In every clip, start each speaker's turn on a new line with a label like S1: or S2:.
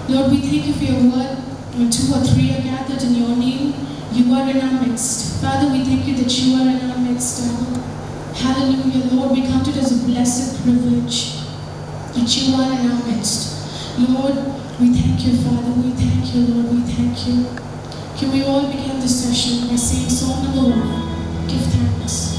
S1: Lord, we thank you for your word. When 2 or 3 are gathered in your name, you are in our midst. Father, we thank you that you are in our midst. Hallelujah, Lord. We count it as a blessed privilege that you are in our midst. Lord, we thank you, Father. We thank you, Lord. We thank you. Can we all begin this session by saying Psalm number 1? Give thanks.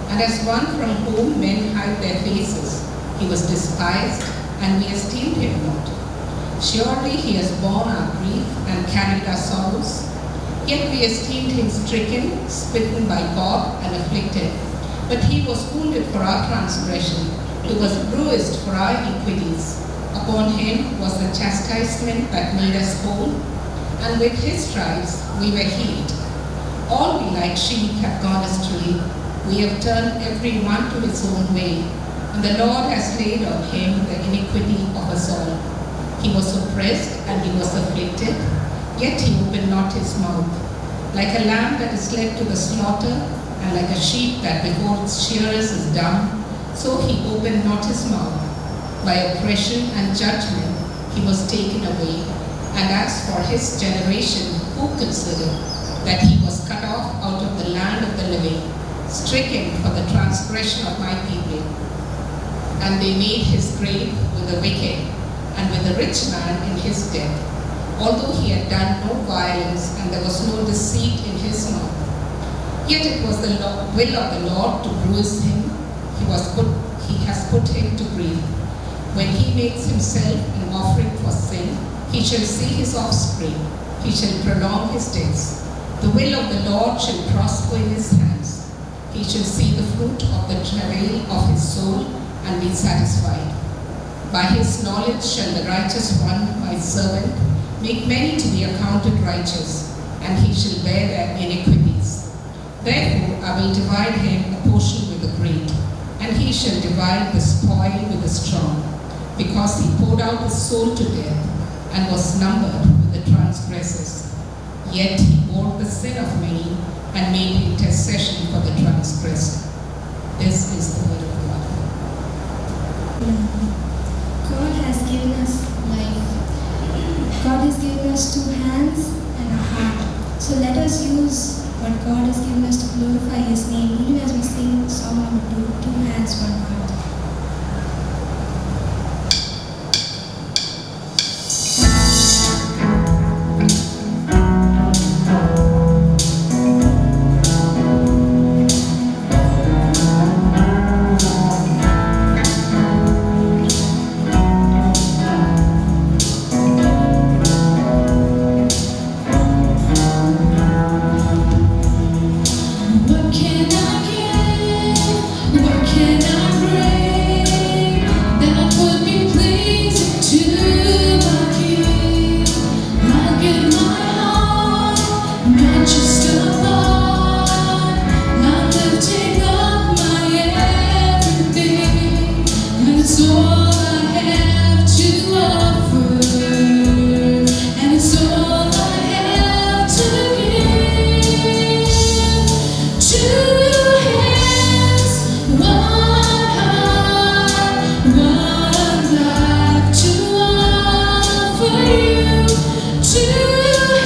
S2: And as one from whom men hide their faces, he was despised, and we esteemed him not. Surely he has borne our grief and carried our sorrows. Yet we esteemed him stricken, smitten by God, and afflicted. But he was wounded for our transgression, he was bruised for our iniquities. Upon him was the chastisement that made us whole, and with his stripes we were healed. All we like sheep have gone astray. We have turned every one to his own way, and the Lord has laid on him the iniquity of us all. He was oppressed and he was afflicted, yet he opened not his mouth. Like a lamb that is led to the slaughter, and like a sheep that before its shearers is dumb, so he opened not his mouth. By oppression and judgment he was taken away. And as for his generation, who considered that he was cut off out of the land of the living, stricken for the transgression of my people. And they made his grave with the wicked, and with the rich man in his death, although he had done no violence and there was no deceit in his mouth. Yet it was the will of the Lord to bruise him. He has put him to grief. When he makes himself an offering for sin, he shall see his offspring. He shall prolong his days. The will of the Lord shall prosper in his hands. He shall see the fruit of the travail of his soul and be satisfied. By his knowledge shall the righteous one, my servant, make many to be accounted righteous, and he shall bear their iniquities. Therefore I will divide him a portion with the great, and he shall divide the spoil with the strong, because he poured out his soul to death, and was numbered with the transgressors. Yet he bore the sin of many, and made intercession for the transgressor. This is the word of God.
S3: God has given us life. God has given us 2 hands and a heart. So let us use what God has given us to glorify His name, even as we sing song number 2, 2 hands, 1 heart.
S1: What can I give? What can I bring that would be pleasing to my King? I'll give my heart, not just a thought. I'm lifting up my everything, and it's all I have to offer, and it's all I have to give. 2 hands, 1 heart, 1 life to offer you. 2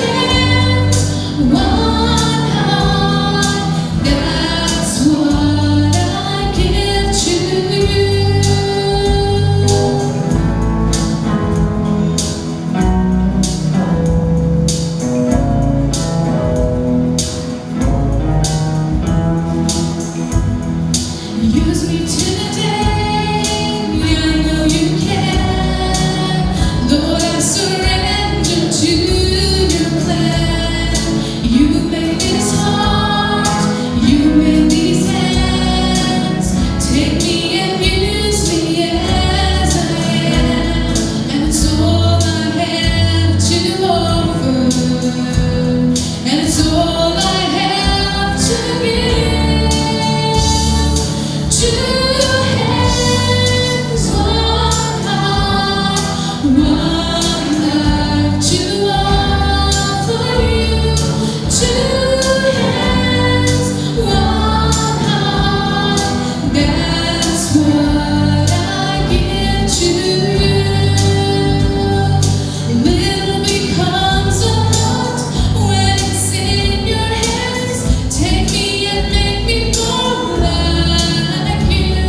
S1: hands, 1 heart, that's what I give to you. Use me today, I know you can. Lord, I surrender to your plan. You made this heart, you made these hands. Take me and use me as I am, and it's all I have to offer, and it's all I have to give. 2 hands, 1 heart, 1 life to offer you. 2 hands, 1 heart, that's what I give to you. Little becomes a lot when it's in your hands. Take me and make me more like you.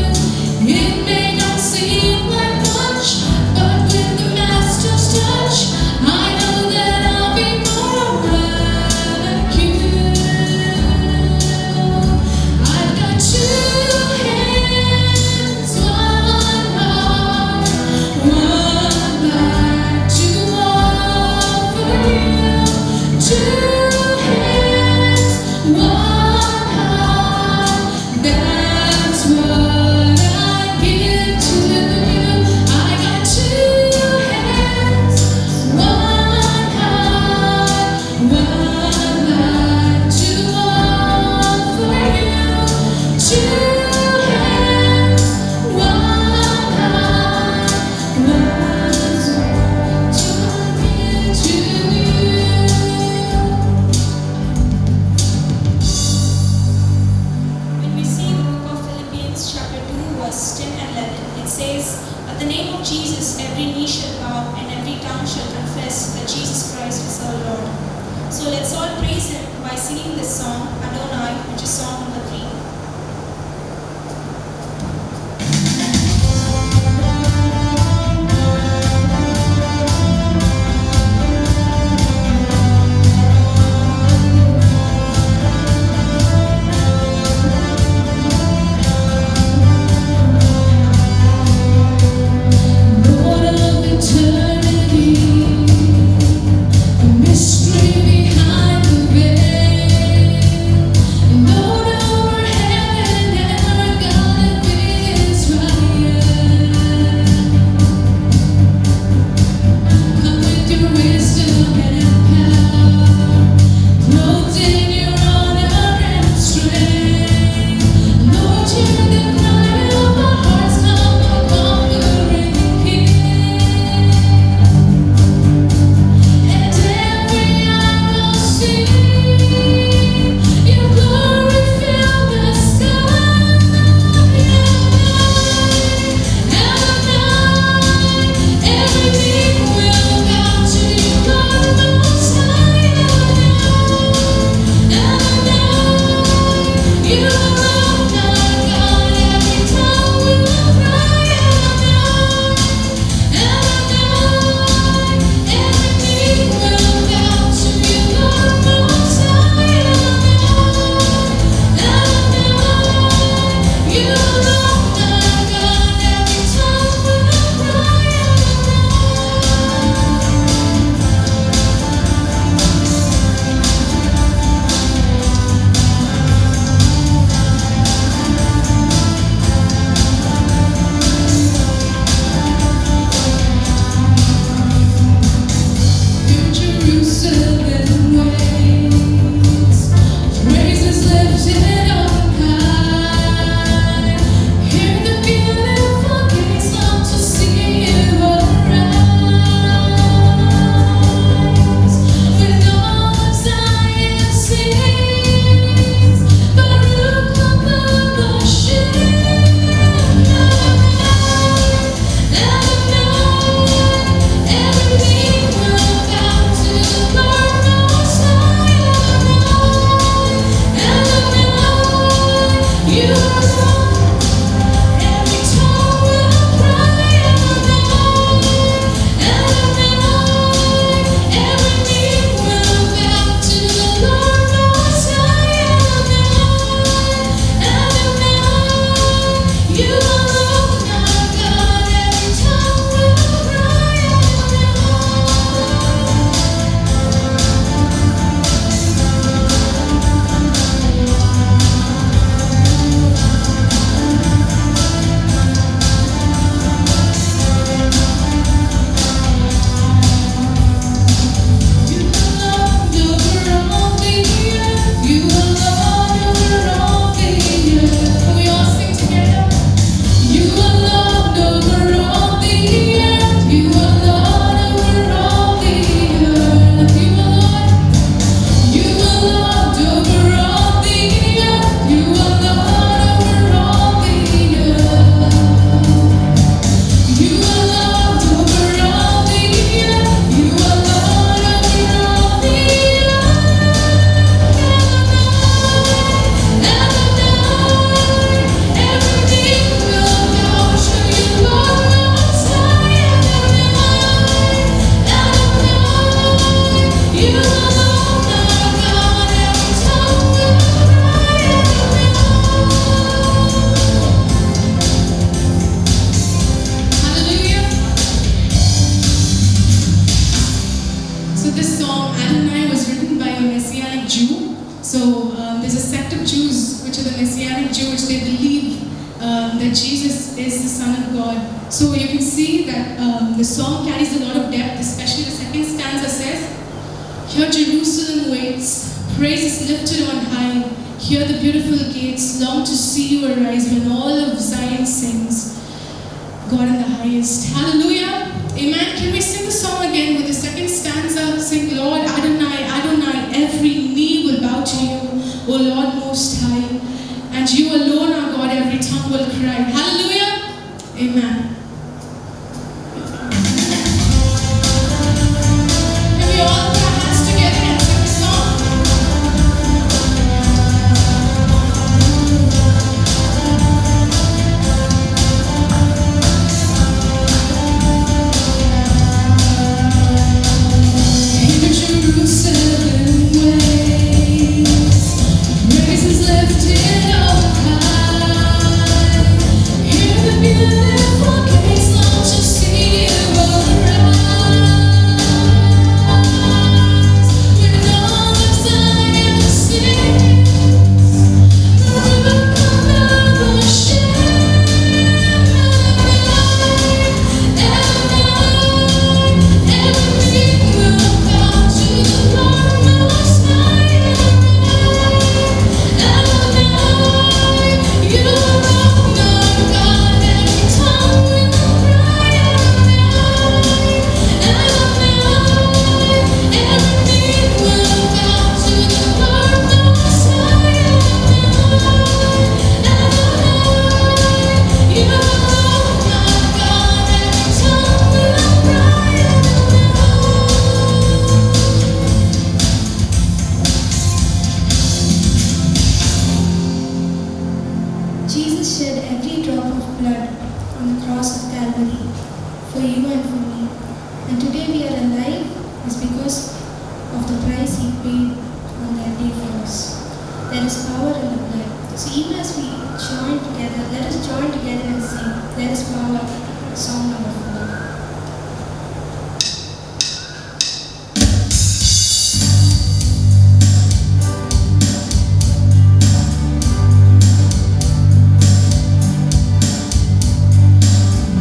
S1: It may not seem like much, but with the Master's touch, I know that I'll be more like you. I've got 2 hands, 1 heart, 1 life to offer you. 2 hands, 1 heart, that's what I give to you. I got 2 hands, 1 heart, 1 life to offer you. 2 hands, 1 heart, 1 to give to you.
S4: When we see the book of Philippians chapter 2 verse 10 and 11, it says, "At the name of Jesus every knee shall bow and every tongue shall confess that Jesus Christ is our Lord." So let's all praise Him by singing this song, Adonai, which is song number 3.
S1: Adonai, So there's a sect of Jews, which are the Messianic Jews, they believe that Jesus is the Son of God. So you can see that the song carries a lot of depth, especially the second stanza says, "Here Jerusalem waits, praise is lifted on high. Here the beautiful gates long to see you arise when all of Zion sings, God in the highest." Hallelujah. Amen. Can we sing the song again with the second stanza? Sing, "Lord Adonai, Adonai, every knee will bow to you, O Lord Most High. And you alone are God, every tongue will cry." Hallelujah. Amen. Can we all put our hands together and sing the song? Here Jerusalem waits, praise is lifted on high. Here the beautiful gates long to see you arise. When all of Zion sings, the river of Hashem. Everything will bow to the Lord Most High. Adonai, you are our God, every tongue will cry. Adonai, everything will bow to the Lord Most High. Adonai, you are our God, every tongue will cry.
S3: Jesus shed every drop of blood on the cross of Calvary for you and for me. And today we are alive is because of the price He paid on that day for us. There is power in the blood. So even as we join together, let us join together and sing. There is power. Song number 4.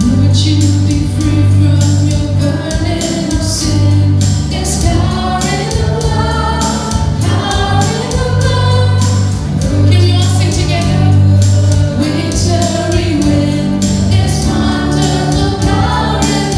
S1: Would you be free from your burden of sin? There's power in the blood, power in the blood. Can we all sing together? Victory win. There's wonderful power in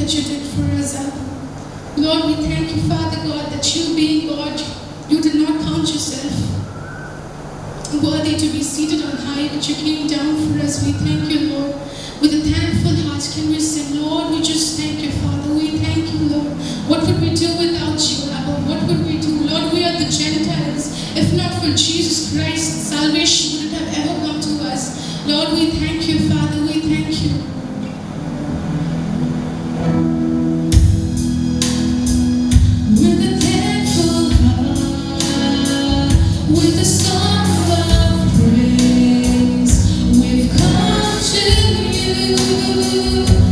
S1: that you did for us, Abba. Lord, we thank you, Father God, that you being God, you did not count yourself worthy to be seated on high, but you came down for us. We thank you, Lord. With a thankful heart, can we say, Lord, we just thank you, Father. We thank you, Lord. What would we do without you, Abba? What would we do? Lord, we are the Gentiles. If not for Jesus Christ, salvation wouldn't have ever come to us. Lord, we thank you, Father. We thank you. With a thankful heart, with a song of praise, we've come to you.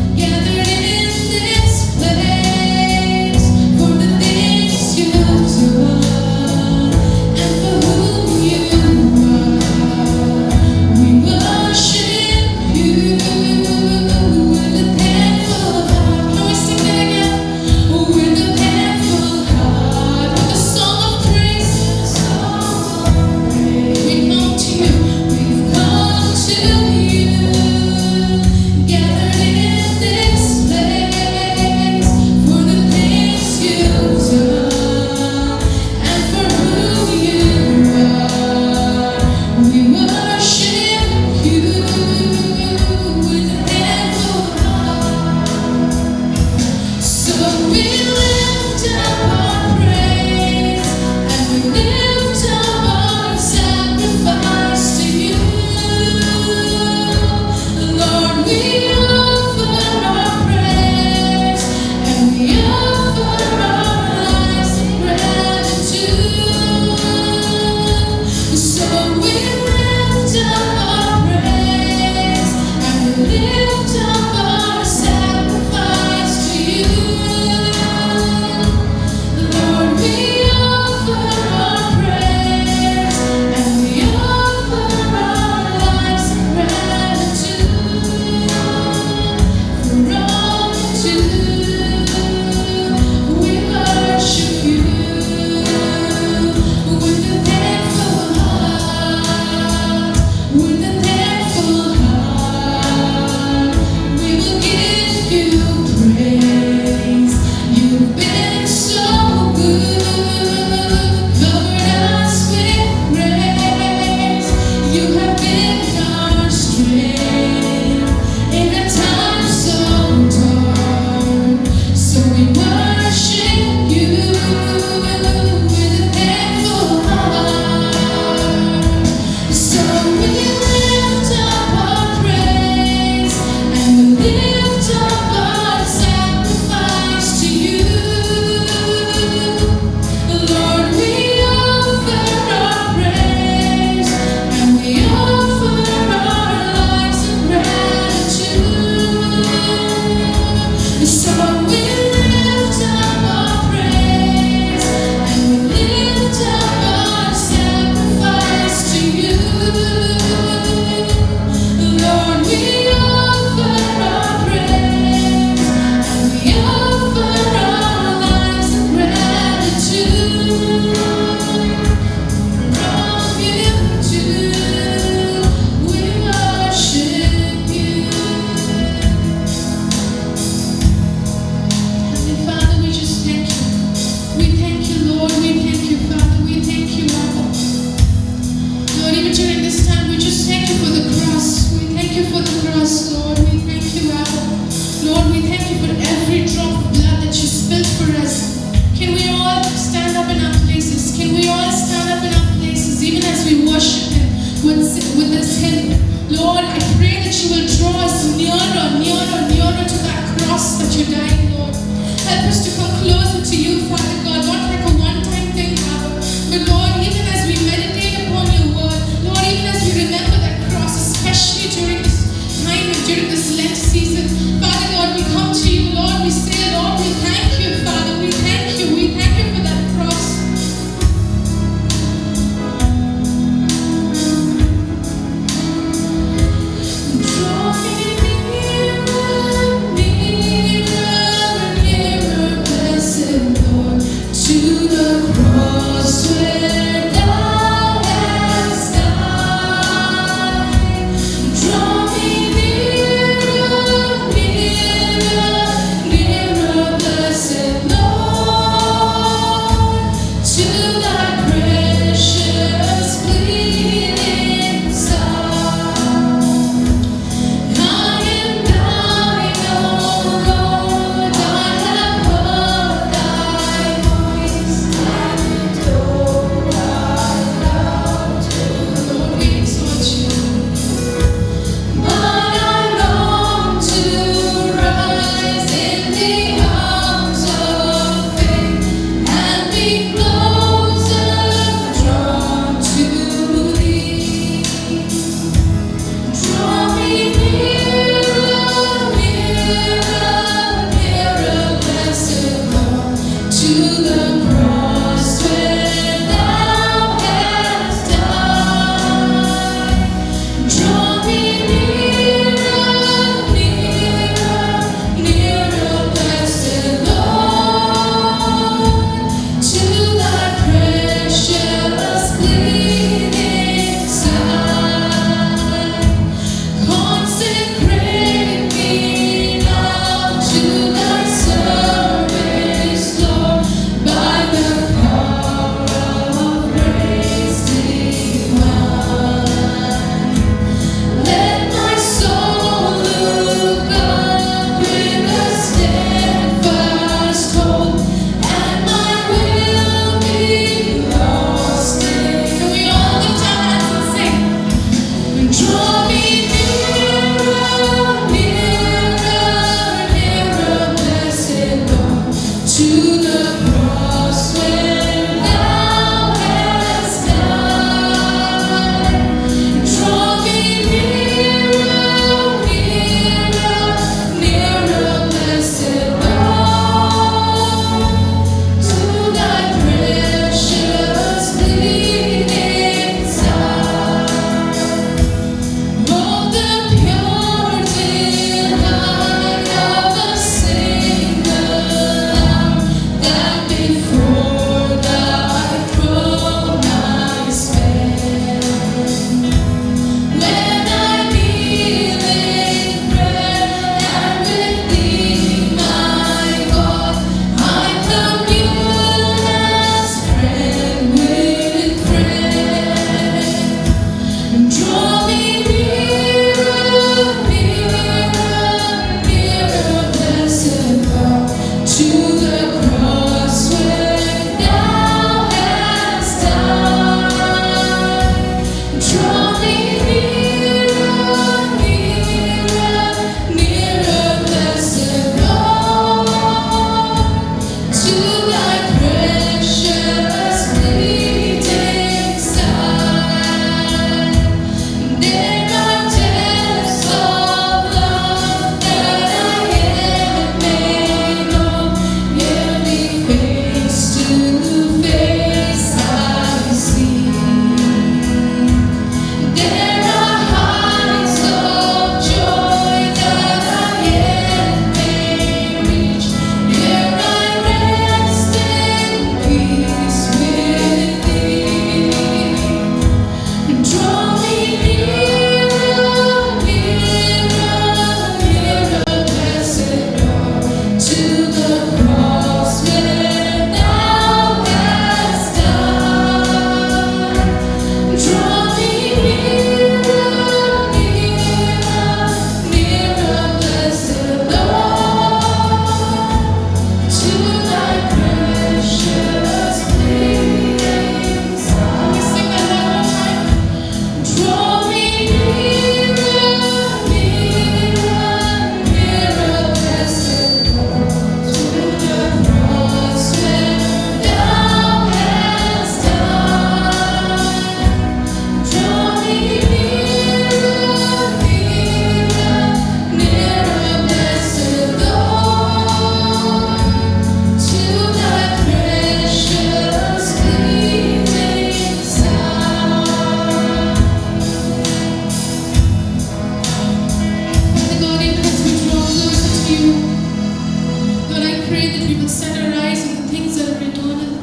S1: set our eyes on the things that are eternal.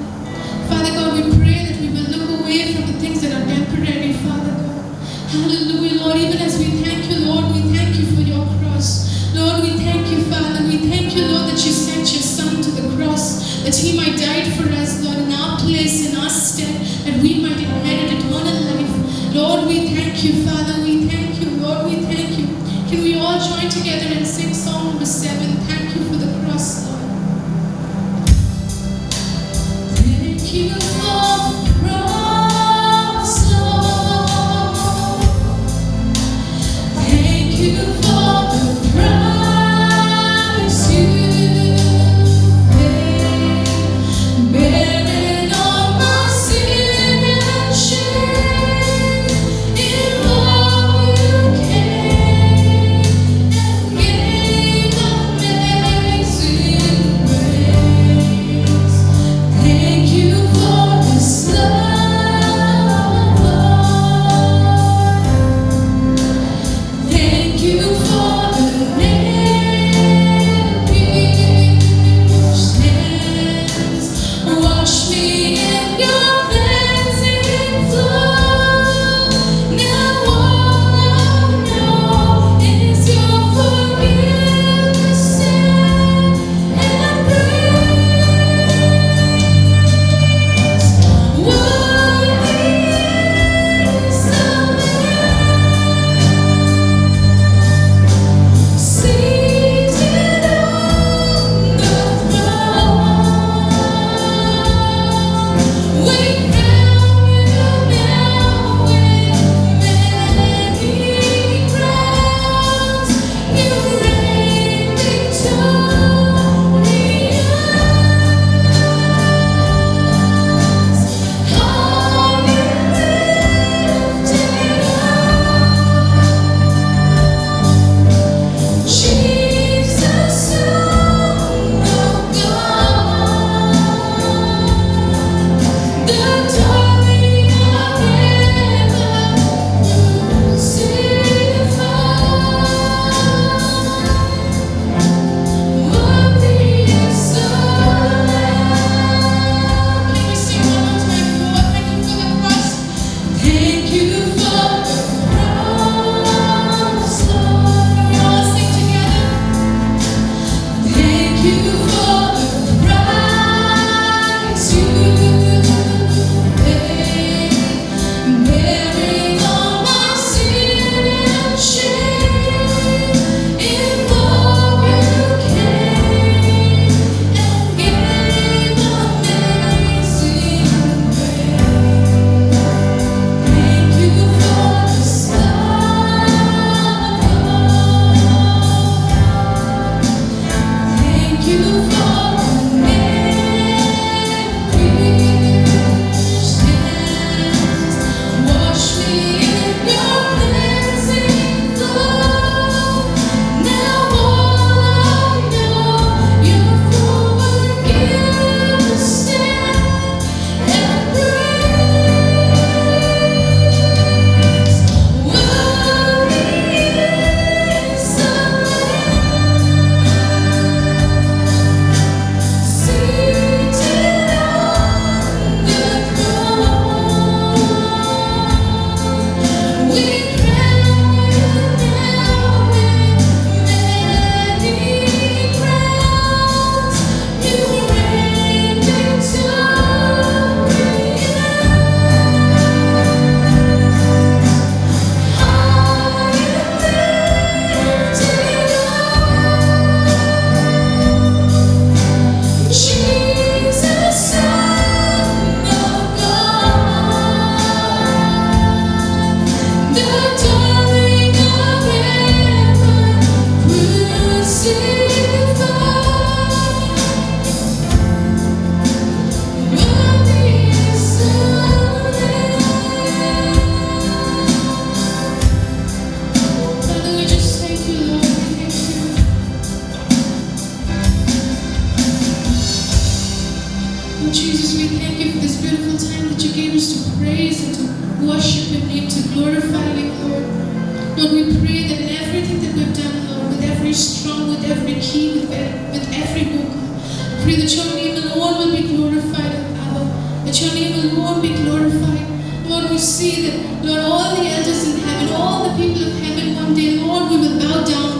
S1: Father God, we pray that we will look away from the things that are temporary, Father God. Hallelujah, Lord. Even as we thank you, Lord, we thank you for your cross. Lord, we thank you, Father. We thank you, Lord, that you sent your Son to the cross, that he might die for us, Lord, in our place, in our stead, that we might inherit eternal life. Lord, we thank you, Father. We thank you, Lord. We thank you. Can we all join together and sing song number 7? Thank you for the cross, Lord. Thank you for the cross, Lord. Thank you for the price you paid, bearing all my sin and shame. In love you came and gave amazing grace. Thank you for this love, Lord. Thank you for the nail pierced hands. Wash me in your cleansing flow. Now all I know is your forgiveness and grace. Worthy is the Lamb seated on the throne. We crown you now with many crowns. You reign victorious. High and lifted up, Jesus, Son of God, the darling of heaven, crucified. Worthy is the Lamb. Can we sing one more time, Lord? Thank you for the cross. Thank you for the cross, Lord. Can we all sing together? Thank you for the price you paid, bearing all my sin and shame. In love you came and gave amazing grace. Thank you for this love, Lord. Thank you for the nail pierced hands. Wash me in your cleansing flow. Now all I know, your forgiveness and grace. Worthy is the Lamb seated on the throne. We crown you now with many crowns. You reign victorious. High and lifted up, Jesus, Son of God, the darling of heaven, crucified. Worthy is the Lamb. Father, we just thank you, Lord. We thank you. Lord Jesus, we thank you for this beautiful time that you gave us to praise and to worship your name, to glorify you, Lord. Lord, we pray that in everything that we've done, Lord, with every strum, with every key, with every vocal, pray that your name alone will be glorified, Abba. That your name alone be glorified. Lord, we see that, Lord, all the elders in heaven, all the people of heaven, one day, Lord, we will bow down.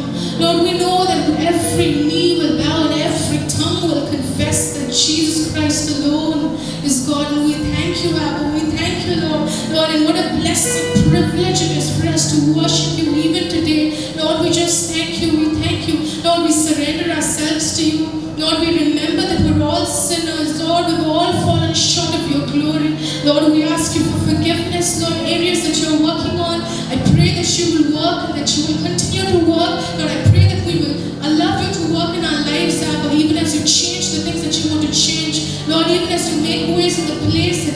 S1: Lord, we know that every knee will bow and every tongue will confess that Jesus Christ alone is God. And we thank you, Abba. We thank you, Lord. Lord, and what a blessed privilege it is for us to worship you even today. Lord, we just thank you. We thank you. Lord, we surrender ourselves to you. Lord, we remember that we're all sinners. Lord, we've all fallen short of your glory. Lord, we ask you for forgiveness. Lord, areas that you're working on, I pray that you will work and that you will continue to work. Lord, I pray that we will allow you to work in our lives, Abba, even as you change the things that you want to change. Lord, even as you make ways in the place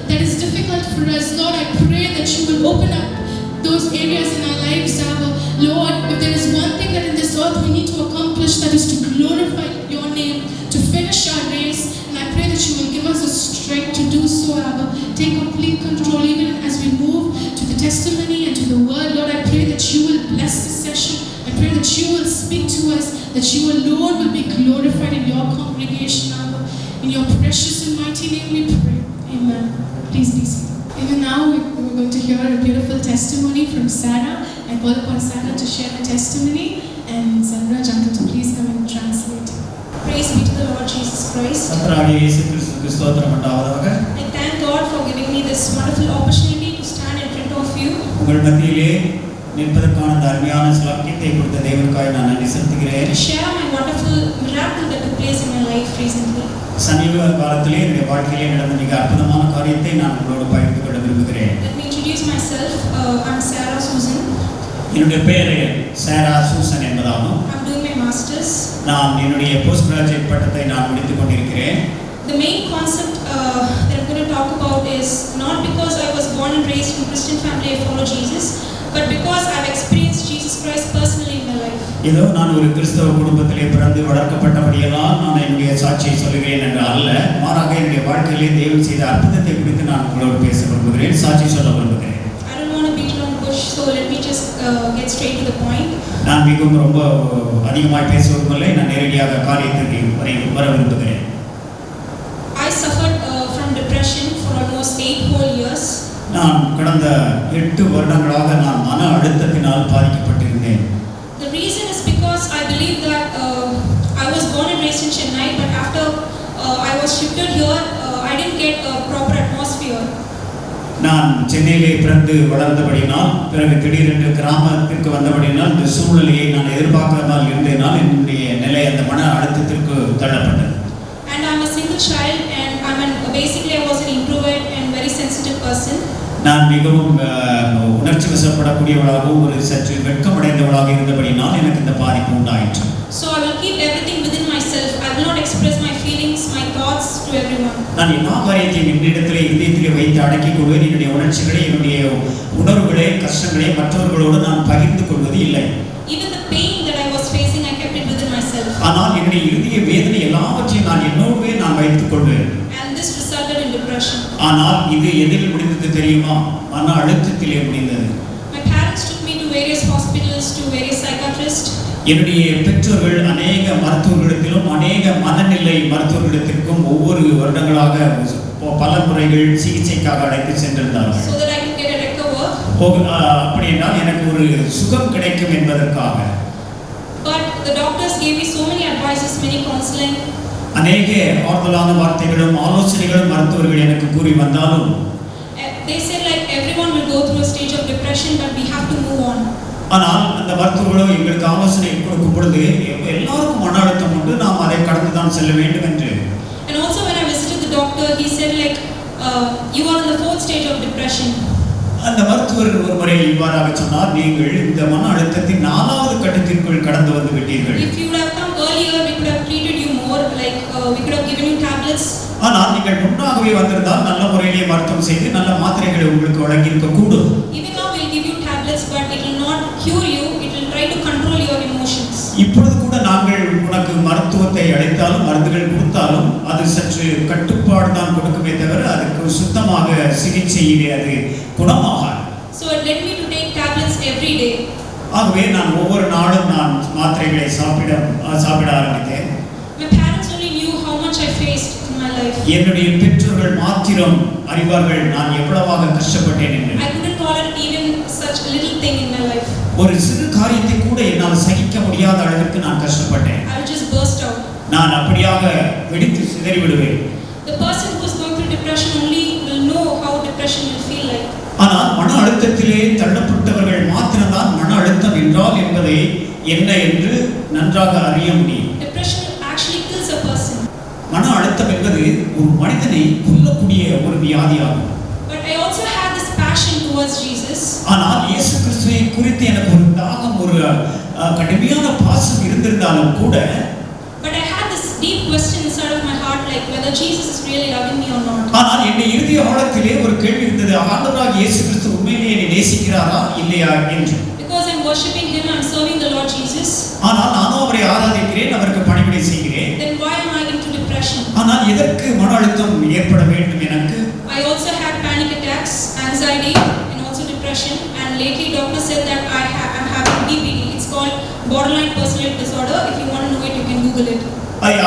S1: that is difficult for us. Lord, I pray that you will open up those areas in our lives, Abba. Lord, if there is one thing that in this earth we need to accomplish, that is to glorify your name, to finish our race. And I pray that you will give us the strength to do so, Abba. Take complete control even as we move to the testimony and to the word. Lord, I pray that you will bless this session. I pray that you will speak to us, that you alone will be glorified in your congregation, Abba. In your precious and mighty name we pray. Amen. Please be seated. Even now we're going to hear a beautiful testimony from Sarah. I call upon Sarah to share her testimony, and Sandra Janka to please come and translate.
S4: Praise be to the Lord Jesus Christ.
S5: கர்த்தராகிய இயேசு கிறிஸ்துவுக்கு ஸ்தோத்திரம் உண்டாவதாக.
S4: I thank God for giving me this wonderful opportunity to stand in front of you.
S5: உங்கள் மத்தியிலே நிற்பதற்கான இந்த அருமையான சாக்கியத்தை கொடுத்த தேவனுக்காக நான் நன்றி செலுத்துகிறேன்.
S4: To share my wonderful miracle that took place in my life recently.
S5: சமீப காலத்திலே என்னுடைய வாழ்க்கையிலே நடந்த மிக அற்புதமான காரியத்தை நான் உங்களோடு பகிர்ந்து கொள்ள விரும்புகிறேன்.
S4: Let me introduce myself. I'm Sarah Susan.
S5: என்னுடைய பெயர் சாரா சூசன் என்பதாகும்.
S4: I'm doing my masters.
S5: நான் என்னுடைய போஸ்ட் கிராஜுவேட் பட்டத்தை நான் முடித்துக் கொண்டிருக்கிறேன்.
S4: The main concept that I'm going to talk about is not because I was born and raised in a Christian family, I follow Jesus, but because I've experienced Jesus Christ personally in my life.
S5: ஏதோ நான் ஒரு கிறிஸ்தவ குடும்பத்திலே பிறந்து வளர்க்கப்பட்டபடியெல்லாம் நான் என்னுடைய சாட்சியை சொல்லுகிறேன் என்று அல்ல, மாறாக என்னுடைய வாழ்க்கையிலே தேவன் செய்த அற்புதத்தை குறித்து நான் உங்களோடு பேச விரும்புகிறேன், சாட்சி சொல்ல விரும்புகிறேன்.
S4: I don't want to beat around the bush, so let me just get straight to the point.
S5: நான் மிகவும் ரொம்ப அதிகமாக பேசுவதில்லை, நான் நேரடியாக காரியத்திற்கு வர விரும்புகிறேன்.
S4: I suffered from depression for almost 8 whole years.
S5: நான் கடந்த 8 வருடங்களாக நான் மன அழுத்தத்தினால் பாதிக்கப்பட்டிருந்தேன்.
S4: The reason is because I believe that I was born and raised in Chennai, but after I was shifted here, I didn't get a proper atmosphere.
S5: நான் சென்னையிலே பிறந்து வளர்ந்தபடியினால், பிறகு திடீரென்று கிராமத்திற்கு வந்தபடியினால் இந்த சூழ்நிலையை நான் எதிர்பார்க்காமல் இருந்ததினால் என்னுடைய நிலை அந்த மன அழுத்தத்திற்கு தள்ளப்பட்டது.
S4: And I'm a single child, and basically I was an introvert and very sensitive person.
S5: நான் மிகவும் உணர்ச்சி வசப்படக்கூடியவளாகவும் ஒரு சற்று வெட்கமடைந்தவளாக இருந்தபடியினால் எனக்கு இந்த பாதிப்பு உண்டாயிற்று.
S4: So I will keep everything within myself. I will not express my feelings, my thoughts to everyone.
S5: நான் எல்லா காரியத்தையும் என்னிடத்திலே இதயத்திலே வைத்து அடக்கிக் கொள்வேன். என்னுடைய உணர்ச்சிகளை, என்னுடைய உணர்வுகளை, கஷ்டங்களை மற்றவர்களோடு நான் பகிர்ந்து கொள்வது இல்லை.
S4: Even the pain that I was facing, I kept it within myself.
S5: ஆனால் என்னுடைய இறுதிய வேதனை எல்லாவற்றையும் நான் என்னோடவே நான் வைத்துக் கொள்வேன்.
S4: And this resulted in depression.
S5: ஆனால் இது எதில் முடிந்தது தெரியுமா? மன அழுத்தத்திலே முடிந்தது.
S4: My parents took me to various hospitals, to various psychiatrists.
S5: என்னுடைய பெற்றோர்கள் அநேக மருத்துவர்களிடத்திலும் அநேக மனநிலை மருத்துவர்களிடத்திற்கும் ஒவ்வொரு வருடங்களாக பல முறைகள் சிகிச்சைக்காக அழைத்து சென்றிருந்தார்கள்.
S4: So that I could get a recover.
S5: அப்படி என்றால் எனக்கு ஒரு சுகம் கிடைக்கும் என்பதற்காக.
S4: But the doctors gave me so many advices, many counseling.
S5: அநேக ஆறுதலான வார்த்தைகளும் ஆலோசனைகளும் மருத்துவர்கள் எனக்கு கூறி வந்தாலும்
S4: They said like everyone will go through a stage of depression, but we have to move on.
S5: ஆனால் அந்த மருத்துவர்களோ எங்களுக்கு ஆலோசனை கொடுக்கும் பொழுது எல்லாருக்கும் மன அழுத்தம் உண்டு, நாம் அதை கடந்துதான் செல்ல வேண்டும் என்று.
S4: And also when I visited the doctor, he said like you are in the 4th stage of depression.
S5: அந்த மருத்துவர் ஒரு முறை இவ்வாறாக சொன்னார், நீங்கள் இந்த மன அழுத்தத்தின் 4வது கட்டத்திற்குள் கடந்து வந்து விட்டீர்கள்.
S4: If you would have come earlier, we could have treated you more, like we could have given you tablets.
S5: ஆனால் நீங்கள் முன்னாகவே வந்திருந்தால் நல்ல முறையிலே மருத்துவம் செய்து நல்ல மாத்திரைகளை உங்களுக்கு வழங்கி இருக்க கூடும்.
S4: Even now we'll give you tablets, but it will not cure you. It will try to control your emotions.
S5: இப்பொழுது கூட நாங்கள் உனக்கு மருத்துவத்தை அளித்தாலும் மருந்துகள் கொடுத்தாலும் அது சற்று கட்டுப்பாடு தான் கொடுக்குமே தவிர அதுக்கு சுத்தமாக சிகிச்சையிலே அது குணமாகாது.
S4: So it led me to take tablets every day.
S5: ஆகவே நான் ஒவ்வொரு நாளும் நான் மாத்திரைகளை சாப்பிட ஆரம்பித்தேன்.
S4: My parents only knew how much I
S5: என்னுடைய பெற்றோர்கள் மாத்திரம் அறிவார்கள் நான் எவ்வளவாக கஷ்டப்பட்டேன் என்று.
S4: I couldn't tolerate even such a little thing in my life.
S5: ஒரு சிறு காரியத்தை கூட என்னால் சகிக்க முடியாத அளவிற்கு நான் கஷ்டப்பட்டேன்.
S4: I would just burst out.
S5: நான் அப்படியாக வெடித்து சிதறி விடுவேன்.
S4: The person who is going through depression only will know how depression will feel like.
S5: ஆனால் மன அழுத்தத்திலே தள்ளப்பட்டவர்கள் மாத்திரம்தான் மன அழுத்தம் என்றால் என்பதை என்ன என்று நன்றாக அறிய முடியும்.
S4: Depression actually kills a person.
S5: மன அழுத்தம் என்பது ஒரு மனிதனை கொல்லக்கூடிய ஒரு வியாதியாகும்.
S4: But I also had this passion towards Jesus.
S5: ஆனால் இயேசு கிறிஸ்துவை குறித்து எனக்கு ஒரு தாகம், ஒரு கடுமையான பாசம் இருந்திருந்தாலும் கூட,
S4: But I had this deep question inside of my heart, like whether Jesus is really loving me or not.
S5: ஆனால் என்னுடைய இறுதி ஆழத்திலே ஒரு கேள்வி இருந்தது, ஆண்டவராகிய இயேசு கிறிஸ்து உண்மையிலேயே என்னை நேசிக்கிறாரா இல்லையா என்று.
S4: Because I'm worshiping Him, I'm serving the Lord Jesus.
S5: ஆனால் நானும் அவரை ஆராதிக்கிறேன், அவருக்கு பணிவிடை செய்கிறேன்.
S4: Then why am I into depression?
S5: ஆனால் எதற்கு மன அழுத்தம் ஏற்பட வேண்டும் எனக்கு?
S4: I also had panic attacks, anxiety, and also depression. And lately, doctor said that I'm having BPD. It's called borderline personality disorder. If you want to know it, you can Google it.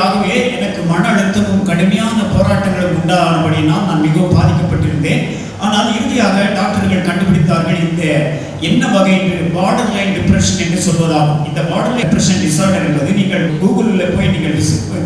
S5: ஆகவே எனக்கு மன அழுத்தமும் கடுமையான போராட்டங்களும் உண்டானபடியினால் நான் மிகவும் பாதிக்கப்பட்டிருந்தேன். ஆனால் இறுதியாக டாக்டர்கள் கண்டுபிடித்தார்கள் இந்த என்ன வகை பார்டர்லைன் டிப்ரெஷன் என்று சொல்வதாகும். இந்த பார்டர்லைன் டிப்ரெஷன் டிசார்டர் என்பது நீங்கள் கூகுளில் போய் நீங்கள்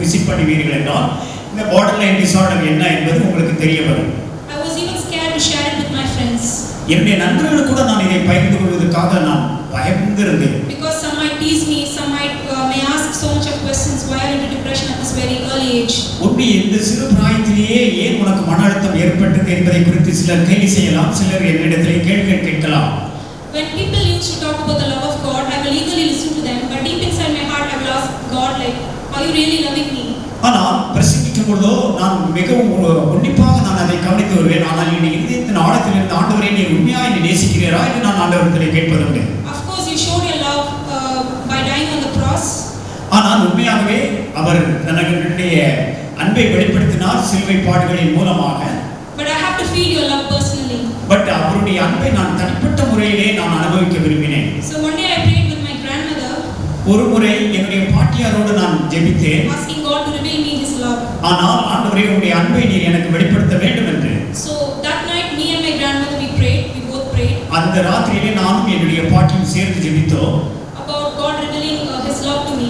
S5: விசிட் பண்ணுவீர்கள் என்றால் இந்த பார்டர்லைன் டிசார்டர் என்ன என்பது உங்களுக்கு தெரிய வரும்.
S4: I was even scared to share it with my friends.
S5: என்னுடைய நண்பர்கள் கூட நான் இதை பகிர்ந்து கொள்வதற்காக நான் பயந்திருந்தேன்.
S4: Because some might tease me, some might may ask so much of questions. Why are you into depression at this very early age?
S5: உன்னை இந்த சிறு பிராயத்திலேயே ஏன் உனக்கு மன அழுத்தம் ஏற்பட்டது என்பதை குறித்து சிலர் கேலி செய்யலாம், சிலர் என்னிடத்திலே கேள்விகள் கேட்கலாம்.
S4: When people used to talk about the love of God, I will eagerly listen to them. But deep inside my heart, I will ask God, like, are you really loving me?
S5: ஆனால் பிரசங்கிக்கும் பொழுதோ நான் மிகவும் உன்னிப்பாக நான் அதை கவனித்து வருவேன். ஆனால் என்னுடைய இதயத்தின் ஆழத்தில் இருந்த ஆண்டவரே நீர் உண்மையாக என்னை நேசிக்கிறீரா என்று நான் ஆண்டவரிடத்தில் கேட்பதுண்டு.
S4: Of course, you showed your love by dying on the cross.
S5: ஆனால் உண்மையாகவே அவர் தன்னுடைய அன்பை வெளிப்படுத்தினார் சிலுவை பாடுகளின் மூலமாக.
S4: But I have to feel your love personally.
S5: But அவருடைய அன்பை நான் தனிப்பட்ட முறையிலே நான் அனுபவிக்க விரும்பினேன்.
S4: So one day I prayed with my grandmother.
S5: ஒரு முறை என்னுடைய பாட்டியாரோடு நான் ஜெபித்தேன்.
S4: Asking God to reveal me His love.
S5: ஆனால் ஆண்டவரே உம்முடைய அன்பை நீர் எனக்கு வெளிப்படுத்த வேண்டும் என்று.
S4: So that night, me and my grandmother we prayed. We both prayed.
S5: அந்த ராத்திரியிலே நானும் என்னுடைய பாட்டியும் சேர்ந்து ஜெபித்தோம்.
S4: About God revealing His love to me.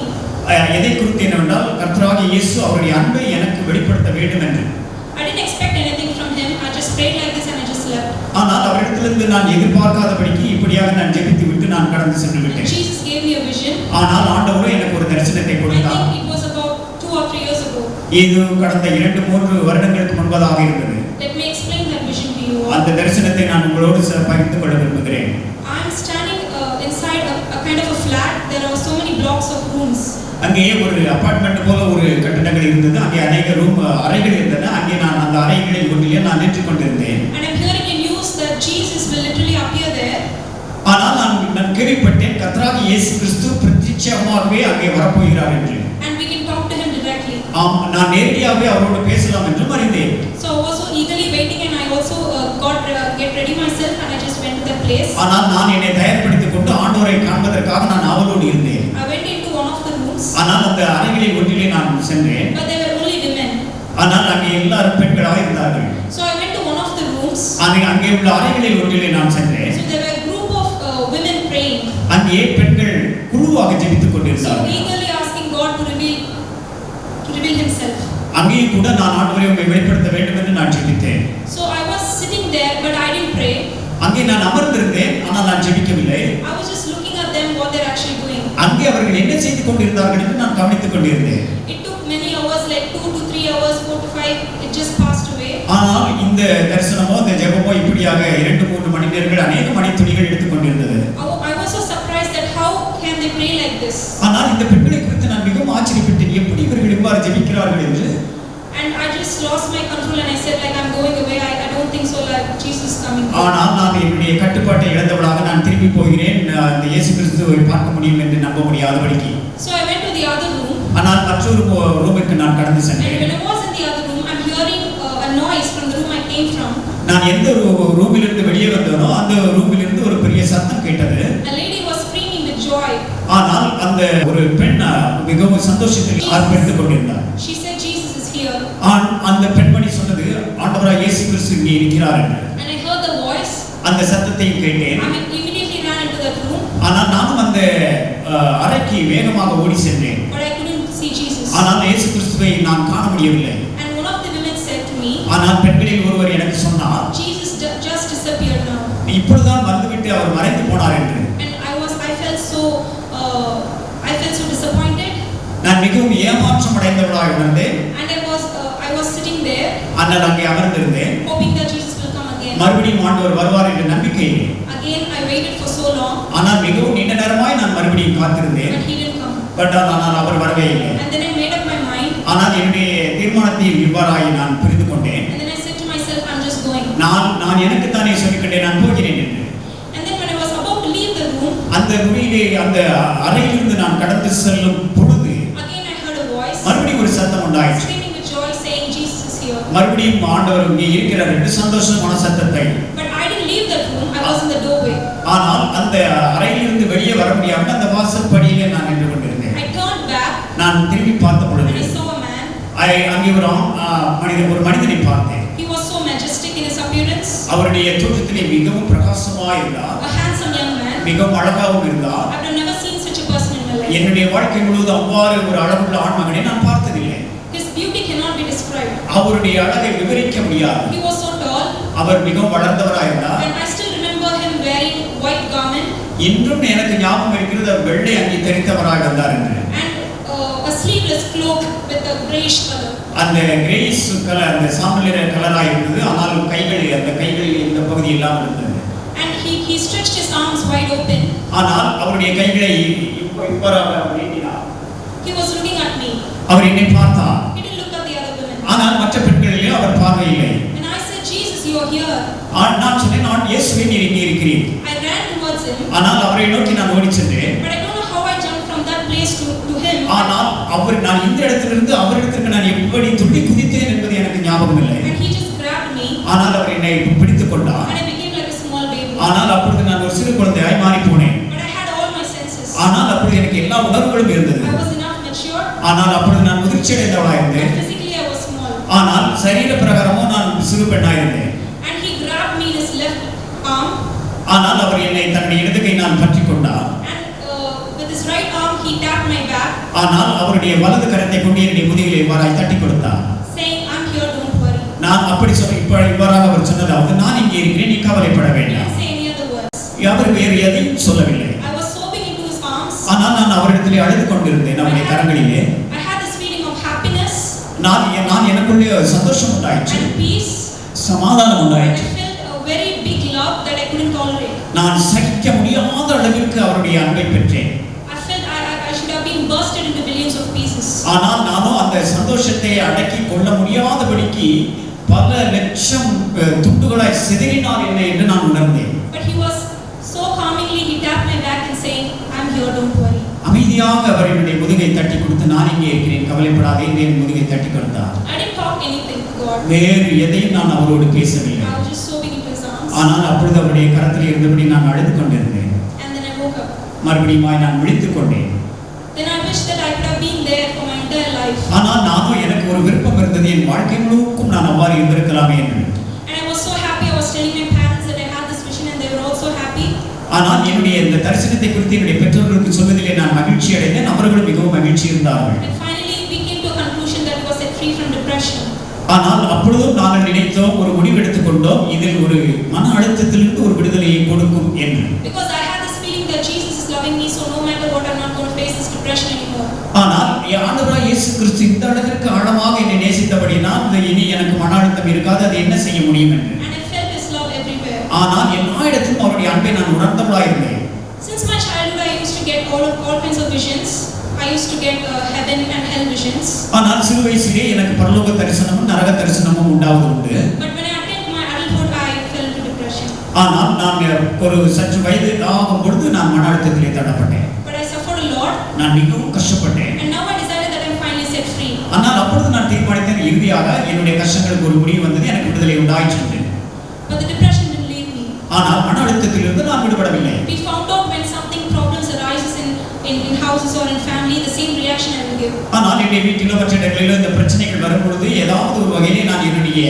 S5: எதை குறித்து என்னவென்றால் கர்த்தராகிய இயேசு அவருடைய அன்பை எனக்கு வெளிப்படுத்த வேண்டும் என்று.
S4: I didn't expect anything from Him. I just prayed like this and I just left.
S5: ஆனால் அவரிடத்திலிருந்து நான் எதிர்பார்க்காதபடிக்கு இப்படியாக நான் ஜெபித்து விட்டு நான் கடந்து சென்று விட்டேன்.
S4: Jesus gave me a vision.
S5: ஆனால் ஆண்டவரே எனக்கு ஒரு தரிசனத்தை
S4: I
S5: கொடுத்தார்.
S4: think it was about 2 or 3 years ago.
S5: இது கடந்த 2-3 வருடங்களுக்கு முன்பதாக இருந்தது.
S4: Let me explain that vision to you.
S5: அந்த தரிசனத்தை நான் உங்களோடு பகிர்ந்து கொள்ள விரும்புகிறேன்.
S4: I am standing inside a kind of a flat. There are so many blocks of rooms.
S5: அங்கே ஒரு அபார்ட்மெண்ட் போல ஒரு கட்டடங்கள் இருந்தது. அங்கே அநேக அறைகள் இருந்தன. அங்கே நான் அந்த அறைகளில் ஒன்றிலே நான் நின்று கொண்டிருந்தேன்.
S4: And I'm hearing a news that Jesus will literally appear there.
S5: ஆனால் நான் கேள்விப்பட்டேன் கர்த்தராகிய இயேசு கிறிஸ்து பிரத்யட்சமாகவே அங்கே வரப்போகிறார் என்று.
S4: And we can talk to Him directly.
S5: நான் நேரடியாகவே அவரோடு பேசலாம் என்று அறிந்தேன்.
S4: So I was so eagerly waiting and I also get ready myself and I just went to that place.
S5: ஆனால் நான் என்னை தயார்படுத்திக் கொண்டு ஆண்டவரை காண்பதற்காக நான் ஆவலோடு இருந்தேன்.
S4: I went into one of the rooms.
S5: ஆனால் அந்த அறைகளில் ஒன்றிலே நான் சென்றேன்.
S4: But there were only women.
S5: ஆனால் அங்கே எல்லாரும் பெண்களாக இருந்தார்கள்.
S4: So I went to one of the rooms.
S5: அங்கே உள்ள அறைகளில் ஒன்றிலே நான் சென்றேன்.
S4: So there were a group of women praying.
S5: அங்கே பெண்கள் குழுவாக ஜெபித்துக்
S4: So
S5: கொண்டிருந்தார்கள்.
S4: eagerly asking God to reveal Himself.
S5: அங்கேயும் கூட நான் ஆண்டவரை உம்மை வெளிப்படுத்த வேண்டும் என்று நான் ஜெபித்தேன்.
S4: So I was sitting there but I didn't pray.
S5: அங்கே நான் அமர்ந்திருந்தேன் ஆனால் நான் ஜெபிக்கவில்லை.
S4: I was just looking at them what they're actually doing.
S5: அங்கே அவர்கள் என்ன செய்து கொண்டிருந்தார்கள் என்று நான் கவனித்துக் கொண்டிருந்தேன்.
S4: It took many hours, like 2 to 3 hours, 4 to 5. It just passed away.
S5: ஆனால் இந்த தரிசனமோ இந்த ஜெபமோ இப்படியாக 2-3 மணி நேரங்கள் அநேக மணித்துளிகள் எடுத்துக் கொண்டிருந்தது.
S4: I was so surprised that how can they pray like this?
S5: ஆனால் இந்த பெண்களை குறித்து நான் மிகவும் ஆச்சரியப்பட்டேன். எப்படி இவர்கள் இவ்வாறு ஜெபிக்கிறார்கள் என்று.
S4: And I just lost my control and I said like I'm going away. I don't think so, like Jesus is coming.
S5: ஆனால் நான் என்னுடைய கட்டுப்பாட்டை இழந்தவளாக நான் திரும்பி போகிறேன். இந்த இயேசு கிறிஸ்துவை பார்க்க முடியும் என்று நம்ப முடியாதபடிக்கு.
S4: So I went to the other room.
S5: ஆனால் மற்றொரு ரூமுக்கு நான் கடந்து
S4: And
S5: சென்றேன்.
S4: when I was in the other room, I'm hearing a noise from the room I came from.
S5: நான் எந்த ரூமிலிருந்து வெளியே வந்தேனோ அந்த ரூமிலிருந்து ஒரு பெரிய சத்தம் கேட்டது.
S4: A lady was screaming with joy.
S5: ஆனால் அந்த ஒரு பெண் மிகவும் சந்தோஷத்தில் ஆர்ப்பரித்துக் கொண்டிருந்தார்.
S4: She said Jesus is here. here.
S5: அந்த பெண்மணி சொன்னது ஆண்டவராகிய இயேசு கிறிஸ்து இங்கே இருக்கிறார் என்று.
S4: And I heard the voice.
S5: அந்த சத்தத்தையும் கேட்டேன்.
S4: I immediately ran into that room.
S5: ஆனால் நானும் அந்த அறைக்கு வேகமாக ஓடி சென்றேன்.
S4: But I couldn't see Jesus.
S5: ஆனால் இயேசு கிறிஸ்துவை நான் காண முடியவில்லை.
S4: And one of the women said to me,
S5: ஆனால் பெண்களில் ஒருவர் எனக்கு சொன்னார்,
S4: Jesus just disappeared now.
S5: இப்பொழுதுதான் வந்துவிட்டு அவர் மறைந்து போனார் என்று.
S4: And I felt so disappointed.
S5: நான் மிகவும் ஏமாற்றம் அடைந்தவளாக உணர்ந்தேன்.
S4: And I was sitting there.
S5: ஆனால் அங்கே அமர்ந்திருந்தேன்.
S4: Hoping that Jesus will come again.
S5: மறுபடியும் ஆண்டவர் வருவார் என்ற நம்பிக்கையிலே.
S4: Again I waited for so long.
S5: ஆனால் மிகவும் நீண்ட நேரமாய் நான் மறுபடியும் காத்திருந்தேன்.
S4: But he didn't come.
S5: ஆனால் அவர் வரவே இல்லை.
S4: And then I made up my mind.
S5: ஆனால் என்னுடைய தீர்மானத்தில் இவ்வாறாய் நான் புரிந்து கொண்டேன்.
S4: And then I said to myself, I'm just going.
S5: நான் எனக்கு தானே சொல்லிக்கொண்டேன், நான் போகிறேன் என்று.
S4: And then when I was about to leave the room,
S5: அந்த முறையிலே அந்த அறையிலிருந்து நான் கடந்து செல்லும் பொழுது
S4: again I heard a voice
S5: மறுபடியும் ஒரு சத்தம் உண்டாயிற்று.
S4: screaming with joy, saying, Jesus is here.
S5: மறுபடியும் ஆண்டவர் இங்கே இருக்கிறார் என்று சந்தோஷமான சத்தத்தை.
S4: But I didn't leave that room. I was in the doorway.
S5: ஆனால் அந்த அறையிலிருந்து வெளியே வர முடியாமல் அந்த வாசற்படியிலே நான் நின்று கொண்டிருந்தேன்.
S4: I turned back
S5: நான் திரும்பி பார்த்த பொழுது
S4: and I saw a man.
S5: அங்கே ஒரு மனிதனை பார்த்தேன்.
S4: He was so majestic in his appearance.
S5: அவருடைய தோற்றத்திலே மிகவும் பிரகாசமாய் இருந்தார்.
S4: A handsome young man.
S5: மிகவும் அழகாகவும் இருந்தார்.
S4: I've never seen such a person in my life.
S5: என்னுடைய வாழ்க்கை முழுவதும் அவ்வாறு ஒரு அழகுள்ள ஆண்மகனை நான் பார்த்ததில்லை.
S4: His beauty cannot be described.
S5: அவருடைய அழகை விவரிக்க முடியாது.
S4: He was so tall.
S5: அவர் மிகவும் வளர்ந்தவராய் இருந்தார்.
S4: And I still remember him wearing white garment.
S5: இன்றும் எனக்கு ஞாபகம் இருக்கிறது, அவர் வெள்ளை அங்கி தரித்தவராய் வந்தார் என்று.
S4: And a sleeveless cloak with a grayish color.
S5: அந்த கிரேஸ் கலர், அந்த சாம்பல் நிற கலராய் இருந்தது. ஆனால் அந்த கைகளில் இந்த பகுதி எல்லாம் இருந்தது.
S4: And he stretched his arms wide open.
S5: ஆனால் அவருடைய கைகளை இவ்வாறாக நீட்டினார்.
S4: He was looking at me.
S5: அவர் என்னை பார்த்தார்.
S4: He didn't look at the other women.
S5: ஆனால் மற்ற பெண்களிலே அவர் பார்வையில்லை.
S4: And I said, Jesus, you are here.
S5: நான் சொன்னேன், நான் இயேசுவே நீர் இங்கே இருக்கிறீர்.
S4: I ran towards him.
S5: ஆனால் அவரை நோக்கி நான் ஓடி சென்றேன்.
S4: But I don't know how I jumped from that place to him.
S5: ஆனால் நான் இந்த இடத்திலிருந்து அவரிடத்திற்கு நான் எப்படி துள்ளி குதித்தேன் என்பது எனக்கு ஞாபகம் இல்லை.
S4: And he just grabbed me.
S5: ஆனால் அவர் என்னை பிடித்துக் கொண்டார்.
S4: And I became like a small baby.
S5: ஆனால் அப்பொழுது நான் ஒரு சிறு குழந்தையாய் மாறி போனேன்.
S4: But I had all my senses.
S5: ஆனால் அப்பொழுது எனக்கு எல்லா உணர்வுகளும் இருந்தது.
S4: I was enough mature.
S5: ஆனால் அப்பொழுது நான் முதிர்ச்சி அடைந்தவளாய் இருந்தேன்.
S4: Physically I was small.
S5: ஆனால் சரீர பிரகாரமோ நான் சிறு பெண்ணாய் இருந்தேன்.
S4: And he grabbed me in his left arm.
S5: ஆனால் அவர் என்னை தன்னுடைய இடது கையினால் பற்றிக் கொண்டார்.
S4: And with his right arm he tapped my back.
S5: ஆனால் அவருடைய வலது கரத்தை கொண்டு என்னுடைய முதுகிலே இவ்வாறாய் தட்டி கொடுத்தார்.
S4: Saying, I'm here, don't worry.
S5: நான் அப்படி இவ்வாறாக அவர் சொன்னதாவது, நான் இங்கே இருக்கிறேன், நீ கவலைப்பட
S4: He
S5: வேண்டாம்.
S4: didn't say any other words.
S5: அவர் வேறு எதையும் சொல்லவில்லை.
S4: I was sobbing into his arms.
S5: ஆனால் நான் அவரிடத்திலே அழுது கொண்டிருந்தேன். அவருடைய கரங்களிலே
S4: I had this feeling of happiness
S5: நான் எனக்குள்ளே சந்தோஷம் உண்டாயிற்று,
S4: and peace.
S5: சமாதானம்
S4: And I
S5: உண்டாயிற்று.
S4: felt a very big love that I couldn't tolerate.
S5: நான் சகிக்க முடியாத அளவிற்கு அவருடைய அன்பை பெற்றேன்.
S4: I felt I should have been bursted into billions of pieces.
S5: ஆனால் நானும் அந்த சந்தோஷத்தை அடக்கி கொள்ள முடியாதபடிக்கு பல லட்சம் துண்டுகளாய் சிதறினார் என்ன என்று நான் உணர்ந்தேன்.
S4: But he was so calmingly, he tapped my back and saying, I'm here, don't worry.
S5: அமைதியாக அவர் என்னுடைய முதுகை தட்டி கொடுத்து, நான் இங்கே இருக்கிறேன், கவலைப்படாதே என்று என் முதுகை தட்டி கொடுத்தார்.
S4: I didn't talk anything to God.
S5: வேறு எதையும் நான் அவரோடு பேசவில்லை.
S4: I was just sobbing into his arms.
S5: ஆனால் அப்பொழுது அவருடைய கரத்தில் இருந்தபடி நான் அழுது கொண்டிருந்தேன்.
S4: And then I woke up.
S5: மறுபடியும் நான் விழித்துக் கொண்டேன்.
S4: Then I wish that I could have been there for my entire life.
S5: ஆனால் நானும் எனக்கு ஒரு விருப்பம் இருந்தது, என் வாழ்க்கை முழுவதும் நான் அவ்வாறு இருந்திருக்கலாமே என்று.
S4: And I was so happy. I was telling my parents that I had this vision and they were also happy.
S5: ஆனால் என்னுடைய இந்த தரிசனத்தை குறித்து என்னுடைய பெற்றோர்களுக்கு சொல்வதிலே நான் மகிழ்ச்சி அடைந்தேன். அவர்களும் மிகவும் மகிழ்ச்சி இருந்தார்கள்.
S4: And finally we came to a conclusion that we were set free from depression.
S5: ஆனால் அப்பொழுதும் நாங்கள் நினைத்தோம், ஒரு முடிவு எடுத்துக்கொண்டோம், இதில் ஒரு மன அழுத்தத்திலிருந்து ஒரு விடுதலையை கொடுக்கும் என்று.
S4: Because I had this feeling that Jesus is loving me, so no matter what, I'm not going to face this depression anymore.
S5: ஆனால் ஆண்டவராகிய இயேசு கிறிஸ்து இந்த அளவிற்கு ஆழமாக என்னை நேசித்தபடினால் இனி எனக்கு மன அழுத்தம் இருக்காது, அதை என்ன செய்ய முடியும் என்று.
S4: And I felt His love everywhere.
S5: ஆனால் எல்லா இடத்திலும் அவருடைய அன்பை நான் உணர்ந்தவளாய் இருந்தேன்.
S4: Since my childhood, I used to get all kinds of visions. I used to get heaven and hell visions.
S5: ஆனால் சிறு வயசிலே எனக்கு பரலோக தரிசனமும் நரக தரிசனமும் உண்டாவது உண்டு.
S4: But when I attained my adulthood, I fell into depression.
S5: ஆனால் நான் ஒரு சற்று வயது ஆகும் பொழுது நான் மன அழுத்தத்திலே தள்ளப்பட்டேன்.
S4: But I suffered a lot.
S5: நான் மிகவும் கஷ்டப்பட்டேன்.
S4: And now I decided that I'm finally set free.
S5: ஆனால் அப்பொழுது நான் தீர்மானித்தேன், இறுதியாக என்னுடைய கஷ்டங்களுக்கு ஒரு முடிவு வந்தது, எனக்கு விடுதலை உண்டாயிற்று.
S4: But the depression didn't leave me.
S5: ஆனால் மன அழுத்தத்திலிருந்து நான் விடுபடவில்லை.
S4: We found out when something problems arises in how houses or in family, the same reaction I will give.
S5: ஆனால் என்னுடைய வீட்டிலோ மற்ற இடங்களிலோ இந்த பிரச்சனைகள் வரும்பொழுது ஏதாவது ஒரு வகையிலே நான் என்னுடைய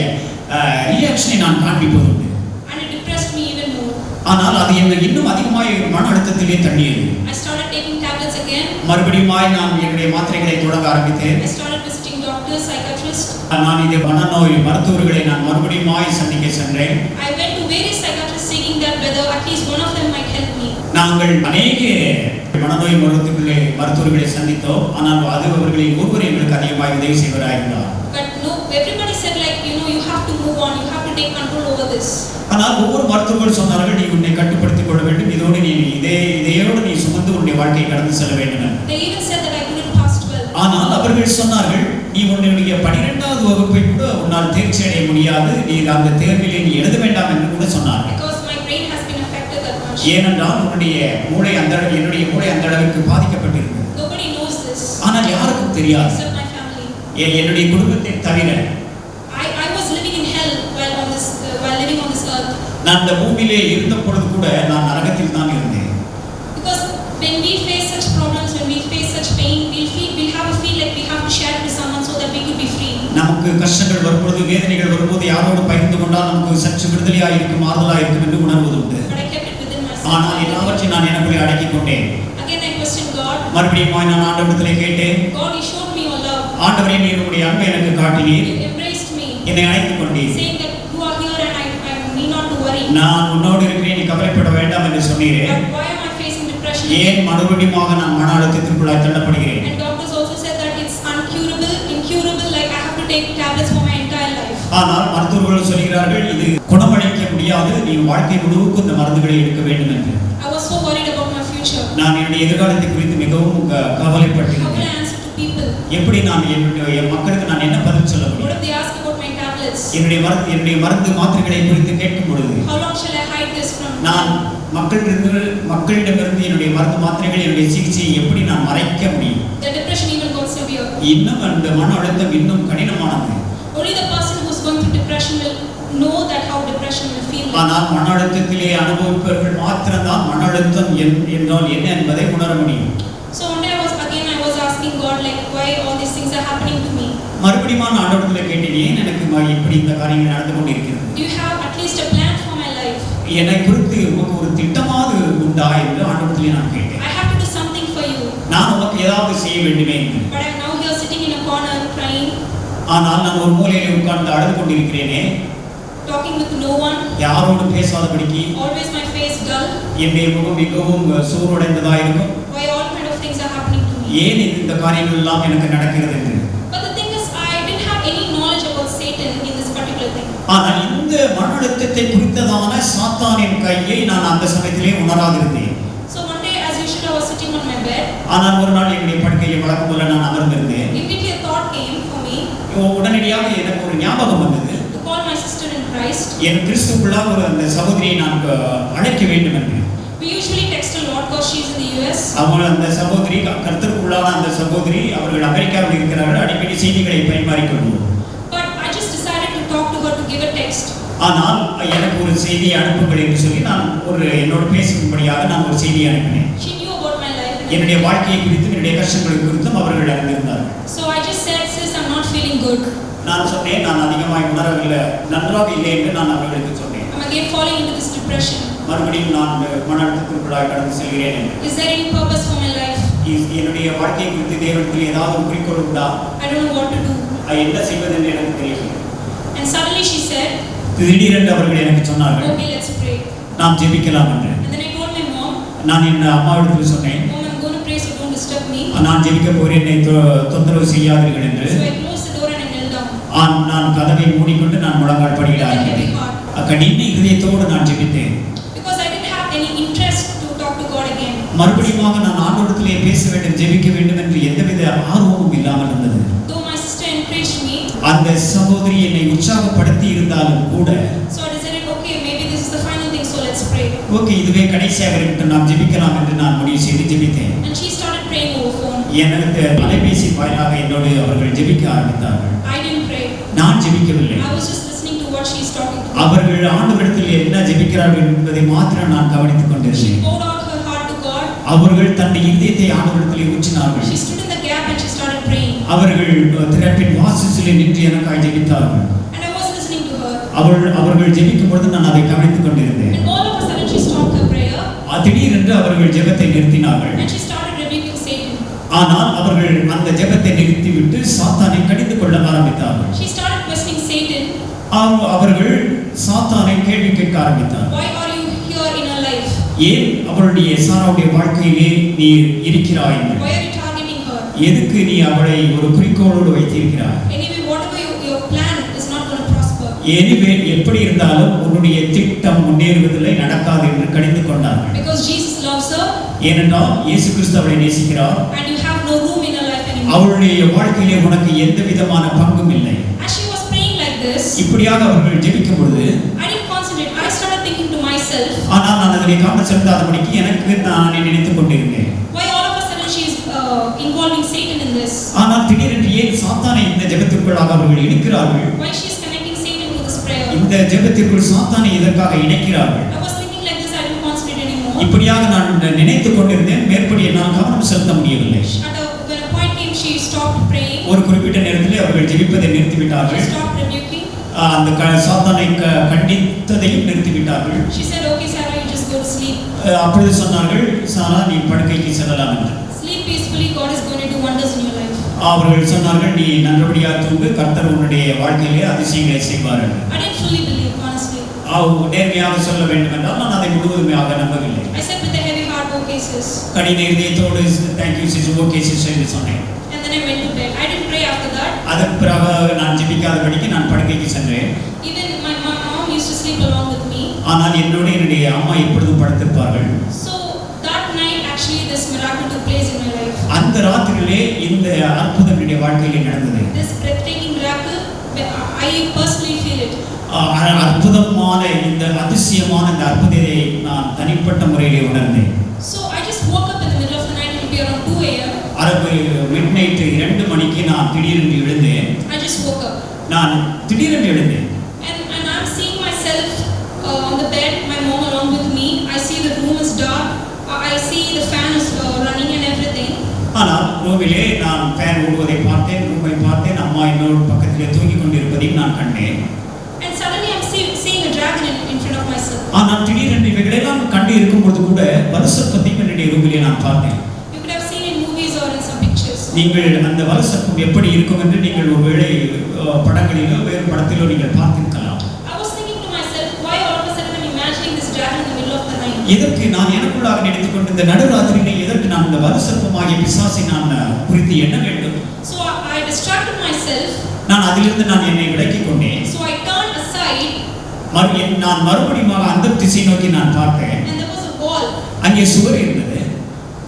S5: ரியாக்ஷனை நான் காண்பிப்பதுண்டு.
S4: And it depressed me even more.
S5: ஆனால் அது என்னை இன்னும் அதிகமாய் மன அழுத்தத்திலே தள்ளியது.
S4: I started taking tablets again.
S5: மறுபடியுமாய் நான் என்னுடைய மாத்திரைகளை தொடங்க ஆரம்பித்தேன்.
S4: I started visiting doctors, psychiatrists.
S5: நான் இந்த மனநோய் மருத்துவர்களை நான் மறுபடியுமாய் சந்திக்க சென்றேன்.
S4: I went to various psychiatrists seeking that whether at least one of them might help me.
S5: நாங்கள் அநேக மனநோய் மருத்துவர்களை சந்தித்தோம். ஆனால் அது அவர்களில் ஒருவர் எங்களுக்கு அதிகமாக உதவி செய்வராயிருந்தார்.
S4: But no, everybody said like, you have to move on, you have to take control over this.
S5: ஆனால் ஒவ்வொரு மருத்துவர்கள் சொன்னார்கள், நீ உன்னை கட்டுப்படுத்திக் கொள்ள வேண்டும், இதோடு நீ இதையோடு நீ சுமந்து உன்னுடைய வாழ்க்கையை கடந்து செல்ல வேண்டும்.
S4: They even said that I couldn't pass 12.
S5: ஆனால் அவர்கள் சொன்னார்கள், நீ உன்னுடைய 12வது வகுப்பை கூட உன்னால் தேர்ச்சி அடைய முடியாது, நீ அந்த தேர்விலே நீ எழுத வேண்டாம் என்று கூட சொன்னார்கள்.
S4: Because my brain has been affected that much.
S5: ஏனென்றால் என்னுடைய மூளை அந்த அளவுக்கு பாதிக்கப்பட்டிருந்தது.
S4: Nobody knows this.
S5: ஆனால் யாருக்கும் தெரியாது,
S4: Except my family.
S5: என்னுடைய குடும்பத்தை தவிர.
S4: I was living in hell while living on this earth.
S5: நான் இந்த பூமியிலே இருந்த பொழுது கூட நான் நரகத்தில் தான் இருந்தேன்.
S4: Because when we face such problems, when we face such pain, we'll have a feel like we have to share it with someone so that we could be free.
S5: நமக்கு கஷ்டங்கள் வரும்பொழுது, வேதனைகள் வரும்போது யாரோடு பகிர்ந்து கொண்டால் நமக்கு சற்று விடுதலையாக இருக்கும், ஆறுதலாக இருக்கும் என்று உணர்வது உண்டு.
S4: But I kept it within myself.
S5: ஆனால் எல்லாவற்றையும் நான் எனக்குள்ளே அடக்கிக் கொண்டேன்.
S4: Again I questioned God.
S5: மறுபடியும் நான் ஆண்டவரிடத்திலே கேட்டேன்,
S4: God, you showed me your love.
S5: ஆண்டவரே, நீர் உம்முடைய அன்பை எனக்கு காட்டினீர்,
S4: You embraced me,
S5: என்னை அழைத்துக் கொண்டீர்.
S4: saying that you are here and I need not to worry.
S5: நான் உன்னோடு இருக்கிறேன், நீ கவலைப்பட வேண்டாம் என்று சொன்னீரே.
S4: But why am I facing depression?
S5: ஏன் மறுபடியும் நான் மன அழுத்தத்திற்குள்ளாய் தள்ளப்படுகிறேன்?
S4: And doctors also said that it's incurable, like I have to take tablets for my entire life.
S5: ஆனால் மருத்துவர்கள் சொல்கிறார்கள், இது குணமளிக்க முடியாது, நீ வாழ்க்கை முழுவதும் இந்த மருந்துகளை எடுக்க வேண்டும் என்று.
S4: I was so worried about my future.
S5: நான் என்னுடைய எதிர்காலத்தை குறித்து மிகவும்
S4: How will
S5: கவலைப்பட்டிருந்தேன்.
S4: I answer to people?
S5: எப்படி நான் என் மக்களுக்கு நான் என்ன பதில் சொல்ல
S4: What
S5: முடியும்?
S4: if they ask about my tablets?
S5: என்னுடைய மருந்து மாத்திரைகளை குறித்து கேட்கும் பொழுது
S4: How long shall I hide this from
S5: நான் மக்களிடமிருந்து என்னுடைய மருந்து மாத்திரைகள், என்னுடைய சிகிச்சையை எப்படி நான் மறைக்க முடியும்?
S4: The depression even got severe.
S5: இன்னும் அந்த மன அழுத்தம் இன்னும் கடினமானது.
S4: Only the person who's going through depression will know that how depression will feel like.
S5: ஆனால் மன அழுத்தத்திலே அனுபவிப்பவர்கள் மாத்திரம்தான் மன அழுத்தம் என்றால் என்ன என்பதை உணர முடியும்.
S4: So one day I was asking God like why all these things are happening to me.
S5: மறுபடியும் நான் ஆண்டவரிடத்தில் கேட்டேன், ஏன் எனக்கு இப்படி இந்த காரியங்கள் நடந்து கொண்டிருக்கிறது?
S4: Do you have at least a plan for my life?
S5: என்னை குறித்து உமக்கு ஒரு திட்டமாவது உண்டா என்று ஆண்டவரிடத்தில் நான் கேட்டேன்.
S4: I have to do something for you.
S5: நான் உமக்கு ஏதாவது செய்ய வேண்டுமே என்று.
S4: But I'm now here sitting in a corner crying,
S5: ஆனால் நான் ஒரு மூலையிலே உட்கார்ந்து அழுது கொண்டிருக்கிறேனே,
S4: talking with no one,
S5: யாரோடு பேசாதபடிக்கு.
S4: always my face dull.
S5: என்னுடைய முகம் மிகவும் சோர்வடைந்ததா இருக்கும்.
S4: Why all kind of things are happening to me?
S5: ஏன் இந்த காரியங்கள் எல்லாம் எனக்கு நடக்கிறது என்று.
S4: But the thing is, I didn't have any knowledge about Satan in this particular thing.
S5: ஆனால் இந்த மன அழுத்தத்தை குறித்ததான சாத்தானின் கையை நான் அந்த சமயத்திலே உணராதிருந்தேன்.
S4: So one day, as usual, I was sitting on my bed.
S5: ஆனால் ஒரு நாள் என்னுடைய படுக்கையில் வழக்கம் போல நான் அமர்ந்திருந்தேன்.
S4: Immediately a thought came for me
S5: உடனடியாக எனக்கு ஒரு ஞாபகம் வந்தது,
S4: to call my sister in Christ.
S5: என் கிறிஸ்துவுக்குள்ளாக அந்த சகோதரியை நான் அழைக்க வேண்டும் என்று.
S4: We usually text a lot because she's in the US.
S5: அவள் அந்த சகோதரி, கர்த்தருக்குள்ளான அந்த சகோதரி, அவர்கள் அமெரிக்காவில் இருக்கிறார்கள். அடிக்கடி செய்திகளை பரிமாறிக்கொள்வோம்.
S4: But I just decided to talk to her to give a text.
S5: ஆனால் எனக்கு ஒரு செய்தியை அனுப்புங்கள் என்று சொல்லி நான் என்னோடு பேசும்படியாக நான் ஒரு செய்தியை அனுப்பினேன்.
S4: She knew about my life.
S5: என்னுடைய வாழ்க்கையை குறித்தும் என்னுடைய கஷ்டங்களை குறித்தும் அவர்கள் அறிந்திருந்தார்கள்.
S4: So I just said, sis, I'm not feeling good.
S5: நான் சொன்னேன், நான் அதிகமாக உணரவில்லை, நன்றாக இல்லை என்று நான் அவர்களுக்கு சொன்னேன்.
S4: I'm again falling into this depression.
S5: மறுபடியும் நான் மன அழுத்தத்திற்குள்ளாக கடந்து செல்கிறேன் என்று.
S4: Is there any purpose for my life?
S5: என்னுடைய வாழ்க்கை குறித்து தேவனுக்கு ஏதாவது ஒரு குறிக்கோள் உண்டா?
S4: I don't know what to do.
S5: என்ன செய்வது என்று எனக்கு தெரியவில்லை.
S4: And suddenly she said,
S5: திடீரென்று அவர்கள் எனக்கு சொன்னார்கள்,
S4: okay, let's pray.
S5: நாம் ஜெபிக்கலாம் என்று.
S4: And then I told my mom,
S5: நான் என் அம்மாவிடத்தில் சொன்னேன்,
S4: Mom, I'm going to pray, so don't disturb me.
S5: நான் ஜெபிக்க போகிறேன், என்னை தொந்தரவு செய்யாதீர்கள் என்று.
S4: So I closed the door and I knelt down.
S5: நான் கதவை மூடிக்கொண்டு நான் முழங்கால் படியிட ஆரம்பித்தேன். கடின இதயத்தோடு நான் ஜெபித்தேன்.
S4: Because I didn't have any interest to talk to God again.
S5: மறுபடியும் நான் ஆண்டவரிடத்திலே பேச வேண்டும், ஜெபிக்க வேண்டும் என்று எந்தவித ஆர்வமும் இல்லாமல் இருந்தது.
S4: Though my sister encouraged me,
S5: அந்த சகோதரி என்னை உற்சாகப்படுத்தி இருந்தாலும் கூட,
S4: so I decided, okay, maybe this is the final thing, so let's pray.
S5: Okay, இதுவே கடைசியாக இருக்கட்டும், நாம் ஜெபிக்கலாம் என்று நான் முடிவு செய்து ஜெபித்தேன்.
S4: And she started praying over phone.
S5: எனக்கு அலைபேசி வாயிலாக என்னோடு அவர்கள் ஜெபிக்க ஆரம்பித்தார்கள்.
S4: I didn't pray.
S5: நான் ஜெபிக்கவில்லை.
S4: I was just listening to what she's talking to me.
S5: அவர்கள் ஆண்டவரிடத்தில் என்ன ஜெபிக்கிறார்கள் என்பதை மாத்திரம் நான் கவனித்துக்
S4: She
S5: கொண்டிருந்தேன்.
S4: poured out her heart to God.
S5: அவர்கள் தன்னுடைய இதயத்தை ஆண்டவரிடத்திலே ஊற்றினார்கள்.
S4: She stood in the gap and she started praying.
S5: அவர்கள் திறப்பின் வாசலிலே நின்று எனக்காய் ஜெபித்தார்கள்.
S4: And I was listening to her.
S5: அவர்கள் ஜெபிக்கும் பொழுது நான் அதை கவனித்துக் கொண்டிருந்தேன்.
S4: And all of a sudden she stopped her prayer.
S5: திடீரென்று அவர்கள் ஜெபத்தை நிறுத்தினார்கள்.
S4: And she started rebuking Satan.
S5: ஆனால் அவர்கள் அந்த ஜெபத்தை நிறுத்திவிட்டு சாத்தானை கடிந்து கொள்ள ஆரம்பித்தார்கள்.
S4: She started questioning Satan.
S5: அவர்கள் சாத்தானை கேள்வி கேட்க ஆரம்பித்தார்கள்.
S4: Why are you here in her life?
S5: ஏன் அவளுடைய சாராவுடைய வாழ்க்கையிலே நீ இருக்கிறாய் என்று?
S4: Why are you targeting her?
S5: எதுக்கு நீ அவளை ஒரு குறிக்கோளோடு வைத்திருக்கிறாய்?
S4: Anyway, whatever your plan is not going to prosper.
S5: எனவே எப்படி இருந்தாலும் உன்னுடைய திட்டம் முன்னேறுவதில்லை, நடக்காது என்று கடிந்து கொண்டார்கள்.
S4: Because Jesus loves her.
S5: ஏனென்றால் இயேசு கிறிஸ்து அவளை நேசிக்கிறார்.
S4: And you have no room in her life anymore.
S5: அவளுடைய வாழ்க்கையிலே உனக்கு எந்த விதமான பங்கும் இல்லை.
S4: As she was praying like this,
S5: இப்படியாக அவர்கள் ஜெபிக்கும் பொழுது
S4: I didn't concentrate. I started thinking to myself.
S5: ஆனால் நான் அதனை கவனம் செலுத்தாதபடிக்கு எனக்கு நான் நினைத்துக் கொண்டிருந்தேன்.
S4: Why all of a sudden she is involving Satan in this?
S5: ஆனால் திடீரென்று ஏன் சாத்தானை இந்த ஜெபத்திற்குள்ளாக அவர்கள் இணைக்கிறார்கள்?
S4: Why she is connecting Satan to this prayer?
S5: இந்த ஜெபத்திற்குள் சாத்தானை இதற்காக இணைக்கிறார்கள்.
S4: I was thinking like this. I didn't concentrate anymore.
S5: இப்படியாக நான் நினைத்துக் கொண்டிருந்தேன். மேற்படி என்னால் கவனம் செலுத்த முடியவில்லை.
S4: When a point came, she stopped praying.
S5: ஒரு குறிப்பிட்ட நேரத்திலே அவர்கள் ஜெபிப்பதை நிறுத்திவிட்டார்கள்.
S4: She stopped rebuking.
S5: அந்த சாத்தானை கண்டித்ததையும் நிறுத்திவிட்டார்கள்.
S4: She said, "Okay, Sarah, you just go to sleep.
S5: அப்பொழுது சொன்னார்கள், சாரா நீ படுக்கைக்கு செல்லலாம் என்று.
S4: Sleep peacefully. God is going to do wonders in your life."
S5: அவர்கள் சொன்னார்கள், நீ நல்லபடியாக தூங்கு, கர்த்தர் உன்னுடைய வாழ்க்கையிலே அதிசயங்களை செய்வார் என்று.
S4: I didn't fully believe, honestly.
S5: நேர்மையாக சொல்ல வேண்டும் என்றால் நான் அதை முழுவதுமாக நம்பவில்லை.
S4: I said with a heavy heart, "Okay, sis."
S5: கடின இதயத்தோடு தேங்க்யூ சிஸ்டர், ஓகே சிஸ்டர் என்று சொன்னேன்.
S4: And then I went to bed. I didn't pray after that.
S5: அதற்கு பிறகு நான் ஜெபிக்காதபடிக்கு நான் படுக்கைக்கு சென்றேன்.
S4: Even my mom used to sleep along with me.
S5: ஆனால் என்னோடு என்னுடைய அம்மா எப்பொழுதும் படுத்திருப்பார்கள்.
S4: So that night, actually, this miracle took place in my life.
S5: அந்த ராத்திரியிலே இந்த அற்புதம் என்னுடைய வாழ்க்கையிலே நடந்தது.
S4: This breathtaking miracle, I personally feel it.
S5: அற்புதமான இந்த அதிசயமான இந்த அற்புதத்தை நான் தனிப்பட்ட முறையிலே உணர்ந்தேன்.
S4: So I just woke up in the middle of the night. It will be around 2 a.m.
S5: Mid night 2 மணிக்கு நான் திடீரென்று எழுந்தேன்.
S4: I just woke up.
S5: நான் திடீரென்று எழுந்தேன்.
S4: And I'm seeing myself on the bed, my mom along with me. I see the room is dark. I see the fan is running and everything.
S5: ஆனால் ரூமிலே நான் fan ஓடுவதை பார்த்தேன், ரூமை பார்த்தேன், அம்மா இன்னொரு பக்கத்திலே தூங்கிக் கொண்டிருப்பதையும் நான் கண்டேன்.
S4: And suddenly I'm seeing a dragon in front of myself.
S5: ஆனால் திடீரென்று இவைகளெல்லாம் கண்டு இருக்கும்பொழுது கூட வலுசர்ப்பத்தையும் என்னுடைய ரூமிலே நான் பார்த்தேன்.
S4: You could have seen in movies or in some pictures.
S5: நீங்கள் அந்த வலுசர்ப்பம் எப்படி இருக்கும் என்று நீங்கள் ஒருவேளை படங்களிலோ வேறு படத்திலோ நீங்கள் பார்த்திருக்கலாம்.
S4: I was thinking to myself, why all of a sudden I'm imagining this dragon in the middle of the night?
S5: எதற்கு நான் எனக்குள்ளாக நினைத்துக் கொண்டு இந்த நடுராத்திரியிலே எதற்கு நான் இந்த வலுசர்ப்பமாகிய பிசாசை நான் குறித்து எண்ண வேண்டும்?
S4: So I distracted myself.
S5: நான் அதிலிருந்து நான் என்னை விலக்கிக் கொண்டேன்.
S4: So I turned aside.
S5: நான் மறுபடியும் அந்த திசை நோக்கி நான் பார்த்தேன்.
S4: And there was a wall.
S5: அங்கே சுவர் இருந்தது.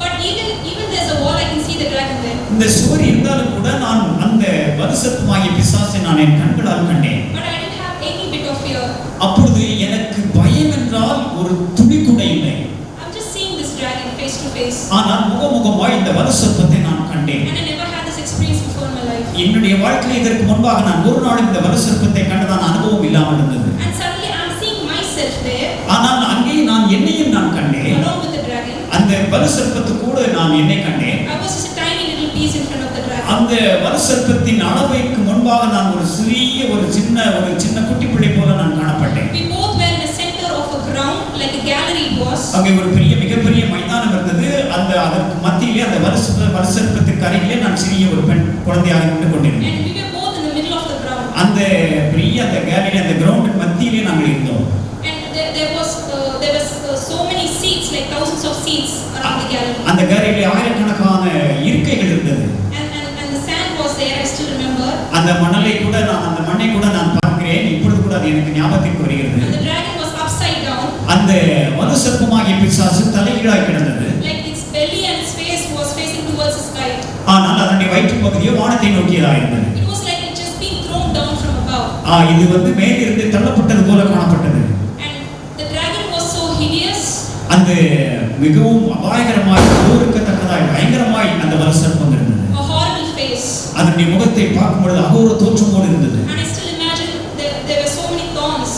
S4: But even there's a wall, I can see the dragon there.
S5: இந்த சுவர் இருந்தாலும் கூட நான் அந்த வலுசர்ப்பமாகிய பிசாசை நான் என் கண்களால் கண்டேன்.
S4: But I didn't have any bit of fear.
S5: அப்பொழுது எனக்கு பயம் என்றால் ஒரு துளி கூட இல்லை.
S4: I'm just seeing this dragon face to face.
S5: ஆனால் முகமுகமாய் இந்த வலுசர்ப்பத்தை நான் கண்டேன்.
S4: And I never had this experience before in my life.
S5: என்னுடைய வாழ்க்கையில் இதற்கு முன்பாக நான் ஒரு நாளும் இந்த வலுசர்ப்பத்தை கண்டதான அனுபவம் இல்லாமல் இருந்தது.
S4: And suddenly I'm seeing myself there.
S5: ஆனால் அங்கே நான் என்னையும் நான் கண்டேன்.
S4: Along with the dragon.
S5: அந்த வலுசர்ப்பத்து கூட நான் என்னை கண்டேன்.
S4: I was just a tiny little piece in front of the dragon.
S5: அந்த வலுசர்ப்பத்தின் அளவைக்கு முன்பாக நான் ஒரு சின்ன குட்டி பிள்ளை போல நான் காணப்பட்டேன்.
S4: We both were in the center of a ground, like a gallery it was.
S5: அங்கே ஒரு மிகப்பெரிய மைதானம் இருந்தது. அதற்கு மத்தியிலே அந்த வலுசர்ப்பத்துக்கு அருகிலே நான் சிறிய ஒரு பெண் குழந்தையாக நின்று கொண்டிருந்தேன்.
S4: And we were both in the middle of the ground.
S5: அந்த கேலரி அந்த கிரவுண்ட் மத்தியிலே நாங்கள் இருந்தோம்.
S4: And there was so many seats, like thousands of seats around the gallery.
S5: அந்த கேலரியிலே ஆயிரக்கணக்கான இருக்கைகள் இருந்தது.
S4: And the sand was there, I still remember.
S5: அந்த மண்ணை கூட நான் பார்க்கிறேன். இப்பொழுது கூட அது எனக்கு ஞாபகத்துக்கு வருகிறது.
S4: And the dragon was upside down.
S5: அந்த வலுசர்ப்பமாகிய பிசாசு தலைகீழாய் கிடந்தது.
S4: Like its belly and its face was facing towards the sky.
S5: ஆனால் அதனுடைய வயிற்று பகுதியோ வானத்தை நோக்கியதாக இருந்தது.
S4: It was like it just being thrown down from above.
S5: இது மேலிருந்து தள்ளப்பட்டது போல காணப்பட்டது.
S4: And the dragon was so hideous.
S5: அந்த மிகவும் அபாயகரமாய் போருக்கத்தக்கதாய் பயங்கரமாய் அந்த வலுசர்ப்பம் இருந்தது.
S4: A horrible face.
S5: அதனுடைய முகத்தை பார்க்கும்பொழுது அகோர தோற்றமோடு இருந்தது.
S4: And I still imagine there were so many thorns.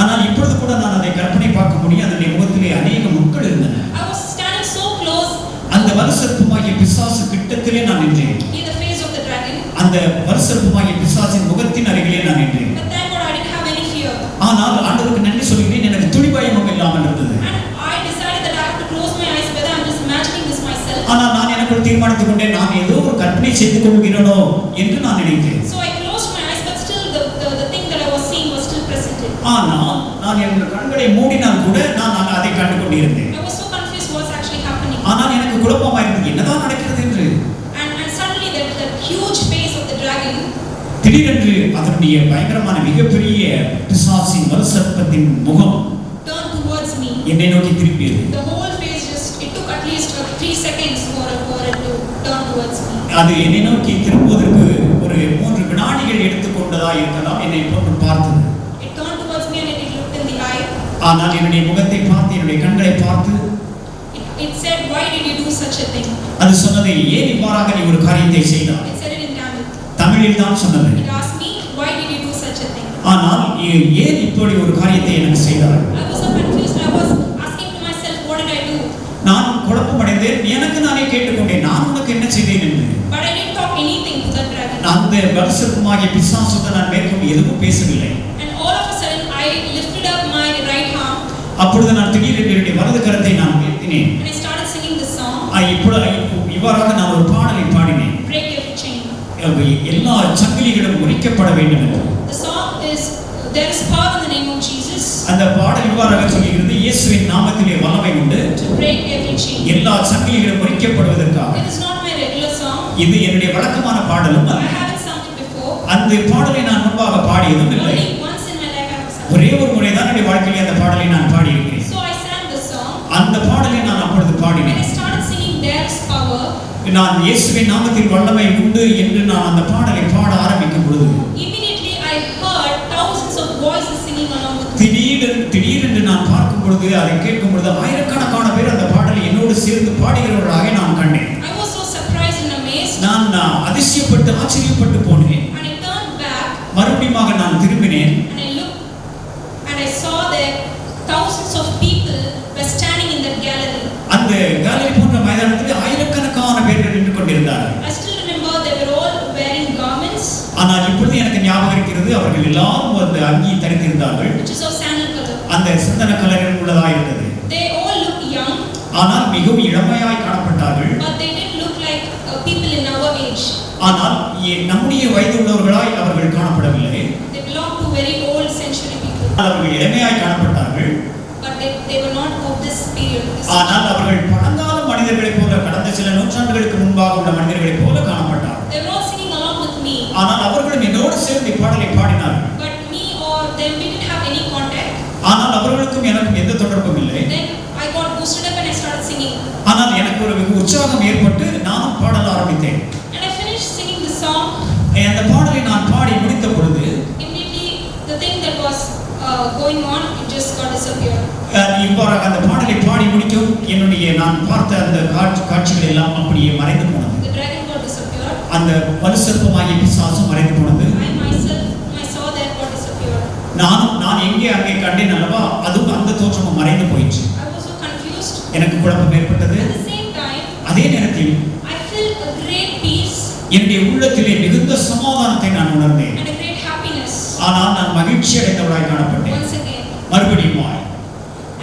S5: ஆனால் இப்பொழுது கூட நான் அதை கற்பனை பார்க்க முடியும். அதனுடைய முகத்திலே அநேக முட்கள் இருந்தன.
S4: I was standing so close
S5: பிசாசு கிட்டத்திலே நான் நின்றேன்.
S4: in the face of the dragon.
S5: அந்த வலுசர்ப்பமாகிய பிசாசின் முகத்தின் அருகிலே நான் நின்றேன்.
S4: But thank God I didn't have any fear.
S5: ஆனால் ஆண்டவருக்கு நன்றி சொல்கிறேன், எனக்கு துளி பயமும் இல்லாமல் இருந்தது.
S4: And I decided that I have to close my eyes, whether I'm just imagining this myself.
S5: ஆனால் நான் எனக்குள் தீர்மானித்துக் கொண்டேன், நான் ஏதோ ஒரு கற்பனை செய்து கொள்கிறேனோ என்று நான் நினைத்தேன்.
S4: So I closed my eyes, but still the thing that I was seeing was still present.
S5: ஆனால் நான் என் கண்களை மூடினால் கூட நான் அதை கண்டு கொண்டிருந்தேன்.
S4: I was so confused what's actually happening.
S5: ஆனால் எனக்கு குழப்பமா இருந்தது, என்னதான் நடக்கிறது என்று.
S4: And suddenly that huge face of the dragon
S5: திடீரென்று அதனுடைய பயங்கரமான மிகப்பெரிய பிசாசின் வலுசர்ப்பத்தின் முகம்
S4: turned towards me.
S5: என்னை நோக்கி திரும்பியது.
S4: The whole face it took at least 3 seconds for it to turn towards me.
S5: அது என்னை நோக்கி திரும்புவதற்கு ஒரு 3 வினாடிகள் எடுத்துக்கொண்டதா இருக்கலாம். என்னை போன்று பார்த்தது.
S4: It turned towards me and it looked in the eye.
S5: ஆனால் என்னுடைய முகத்தை பார்த்து, என்னுடைய கண்களை பார்த்து
S4: It said, why did you do such a thing?
S5: அது சொன்னது, ஏன் இவ்வாறாக நீ ஒரு காரியத்தை செய்தாய்?
S4: It said it in Tamil.
S5: தமிழில் தான் சொன்னது.
S4: It asked me, why did you do such a thing?
S5: ஆனால் ஏன் இப்படி ஒரு காரியத்தை எனக்கு செய்தாய்?
S4: I was so confused. I was asking to myself, what did I do?
S5: நான் குழப்பமடைந்தேன். எனக்கு நானே கேட்டுக்கொண்டேன், நான் உனக்கு என்ன செய்தேன் என்று.
S4: But I didn't talk anything to that dragon.
S5: அந்த வலுசர்ப்பமாகிய பிசாசுடன் நான் மேற்கொண்டு எதுவும் பேசவில்லை.
S4: And all of a sudden, I lifted up my right arm
S5: அப்பொழுது நான் திடீரென்று என்னுடைய வலது கரத்தை நான் உயர்த்தினேன்.
S4: and I started singing this song,
S5: இவ்வாறாக நான் ஒரு பாடலை பாடினேன்.
S4: Break Every Chain.
S5: எல்லா சங்கிலிகளும் முறிக்கப்பட வேண்டும் என்று.
S4: The song is, there is power in the name of Jesus
S5: அந்த பாடல் இவ்வாறாக சொல்கிறது, இயேசுவின் நாமத்திலே வல்லமை உண்டு
S4: to break every chain.
S5: எல்லா சங்கிலிகளும் முறிக்கப்படுவதற்காக.
S4: It is not my regular song.
S5: இது என்னுடைய வழக்கமான பாடலும்
S4: I
S5: அல்ல.
S4: haven't sung it before.
S5: அந்த பாடலை நான் முன்பாக பாடியதும் இல்லை.
S4: Only once in my life I have sung.
S5: ஒரே ஒரு முறை தான் என்னுடைய வாழ்க்கையிலே அந்த பாடலை நான் பாடியிருக்கிறேன்.
S4: So I sang the song
S5: அந்த பாடலை நான் அப்பொழுது
S4: and
S5: பாடினேன்.
S4: I started singing There is Power.
S5: நான் இயேசுவின் நாமத்தில் வல்லமை உண்டு என்று நான் அந்த பாடலை பாட ஆரம்பிக்கும் பொழுது
S4: Immediately I heard thousands of voices singing along with me.
S5: திடீரென்று நான் பார்க்கும் பொழுது, அதை கேட்கும் பொழுது ஆயிரக்கணக்கான பேர் அந்த பாடலை என்னோடு சேர்ந்து பாடுகிறவர்களாக நான் கண்டேன்.
S4: I was so surprised and amazed
S5: நான் அதிசயப்பட்டு ஆச்சரியப்பட்டு போனேன்.
S4: and I turned back
S5: மறுபடியும் நான் திரும்பினேன்.
S4: and I looked and I saw that thousands of people were standing in that gallery.
S5: அந்த கேலரி போன்ற மைதானத்தில் ஆயிரக்கணக்கான பேர்கள் நின்று கொண்டிருந்தார்கள்.
S4: I still remember they were all wearing garments
S5: ஆனால் இப்பொழுது எனக்கு ஞாபகம் இருக்கிறது, அவர்கள் எல்லாரும் அந்த அங்கி தரித்திருந்தார்கள்.
S4: which is of sandal color.
S5: அந்த சிந்தன கலரில் உள்ளதாக இருந்தது.
S4: They all looked young,
S5: ஆனால் மிகவும் இளமையாய் காணப்பட்டார்கள்.
S4: but they didn't look like people in our age.
S5: ஆனால் நம்முடைய வயது உள்ளவர்களாய் அவர்கள் காணப்படவில்லை.
S4: They belonged to very old century people,
S5: அவர்கள் இளமையாய் காணப்பட்டார்கள்.
S4: but they were not of this period.
S5: ஆனால் அவர்கள் பழங்கால மனிதர்களைப் போல, கடந்த சில நூற்றாண்டுகளுக்கு முன்பாக உள்ள மனிதர்களைப் போல காணப்பட்டார்கள்.
S4: They were all singing along with me,
S5: ஆனால் அவர்களும் என்னோடு சேர்ந்து பாடலை பாடினார்கள்.
S4: but me or them, we didn't have any contact.
S5: ஆனால் அவர்களுக்கும் எனக்கும் எந்த தொடர்பும் இல்லை.
S4: Then I got boosted up and I started singing.
S5: ஆனால் எனக்கு ஒரு வெகு உற்சாகம் ஏற்பட்டு நானும் பாடல ஆரம்பித்தேன்.
S4: And I finished singing the song.
S5: அந்த பாடலை நான் பாடி முடித்த பொழுது
S4: Immediately, the thing that was going on, it just got disappeared.
S5: இவ்வாறாக அந்த பாடலை பாடி முடிக்கும் என்னுடைய நான் பார்த்த அந்த காட்சிகள் எல்லாம் அப்படியே மறைந்து போனது.
S4: The dragon got disappeared.
S5: அந்த வலுசர்ப்பமாகிய பிசாசும் மறைந்து போனது.
S4: I myself, I saw that got disappeared.
S5: நான் எங்கே அங்கே கண்டேன் அல்லவா, அதுவும் அந்த தோற்றமும் மறைந்து போயிற்று.
S4: I was so confused.
S5: எனக்கு குழப்பம் ஏற்பட்டது.
S4: At the same time,
S5: அதே நேரத்தில்
S4: I felt a great peace
S5: என்னுடைய உள்ளத்திலே மிகுந்த சமாதானத்தை நான் உணர்ந்தேன்.
S4: and a great happiness
S5: ஆனால் நான் மகிழ்ச்சி அடைந்தவளாய் காணப்பட்டேன்
S4: once again.
S5: மறுபடியும்.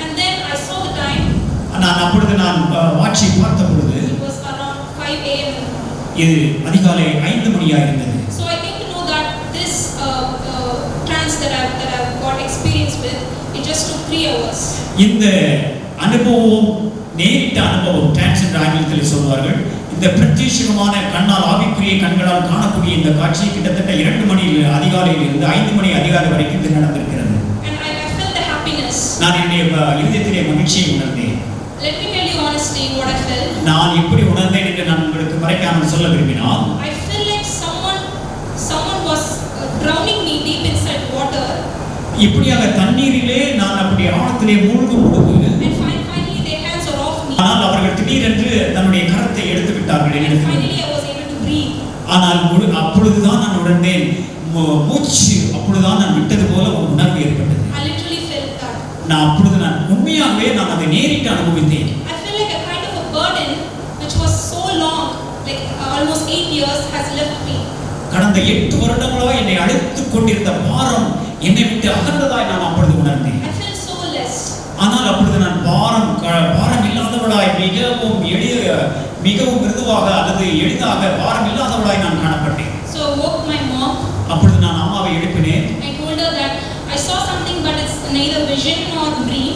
S4: And then I saw the time.
S5: நான் அப்பொழுது நான் வாட்சை பார்த்த பொழுது
S4: It was around 5 a.m.
S5: இது அதிகாலை 5 மணியாக இருந்தது.
S4: So I came to know that this trance that I've got experience with, it just took 3 hours.
S5: இந்த அனுபவம் நேரிட்ட அனுபவம், டிரான்ஸ் என்ற ஆங்கிலத்தில் சொல்வார்கள். இந்த பிரத்யேகமான கண்ணால், ஆவிக்குரிய கண்களால் காணக்கூடிய இந்த காட்சி கிட்டத்தட்ட 2 மணி அதிகாலையில் இருந்து 5 மணி அதிகாலை வரைக்கும் இது நடந்திருக்கிறது.
S4: And I felt the happiness.
S5: நான் என்னுடைய இதயத்திலே மகிழ்ச்சியை உணர்ந்தேன்.
S4: Let me tell you honestly what I felt.
S5: நான் எப்படி உணர்ந்தேன் என்று நான் உங்களுக்கு மறைக்காமல் சொல்ல விரும்பினால்,
S4: I feel like someone was drowning me deep inside water.
S5: இப்படியாக தண்ணீரிலே நான் அப்படி ஆழத்திலே மூழ்கும் பொழுது,
S4: And finally their hands are off me.
S5: ஆனால் அவர்கள் திடீரென்று தன்னுடைய கரத்தை எடுத்து விட்டார்கள்
S4: And
S5: என்னிடத்தில்.
S4: finally I was able to breathe.
S5: ஆனால் அப்பொழுதுதான் நான் உணர்ந்தேன், மூச்சு அப்பொழுதுதான் நான் விட்டது போல ஒரு உணர்வு ஏற்பட்டது.
S4: I literally felt that.
S5: நான் உண்மையாகவே நான் அதை நேரிட்டு அனுபவித்தேன்.
S4: I feel like a kind of a burden which was so long like almost 8 years, has left me.
S5: கடந்த 8 வருடங்களாக என்னை அழைத்துக் கொண்டிருந்த பாரம் என்னை விட்டு அகன்றதாய் நான் அப்பொழுது உணர்ந்தேன்.
S4: I felt so less.
S5: ஆனால் அப்பொழுது நான் பாரம் இல்லாதவளாய் மிகவும் மிருதுவாக அல்லது எளிதாக பாரம் இல்லாதவளாய் நான் காணப்பட்டேன்.
S4: So I woke my mom.
S5: அப்பொழுது நான் அம்மாவை எழுப்பினேன்.
S4: I told her that I saw something, but it's neither vision nor dream.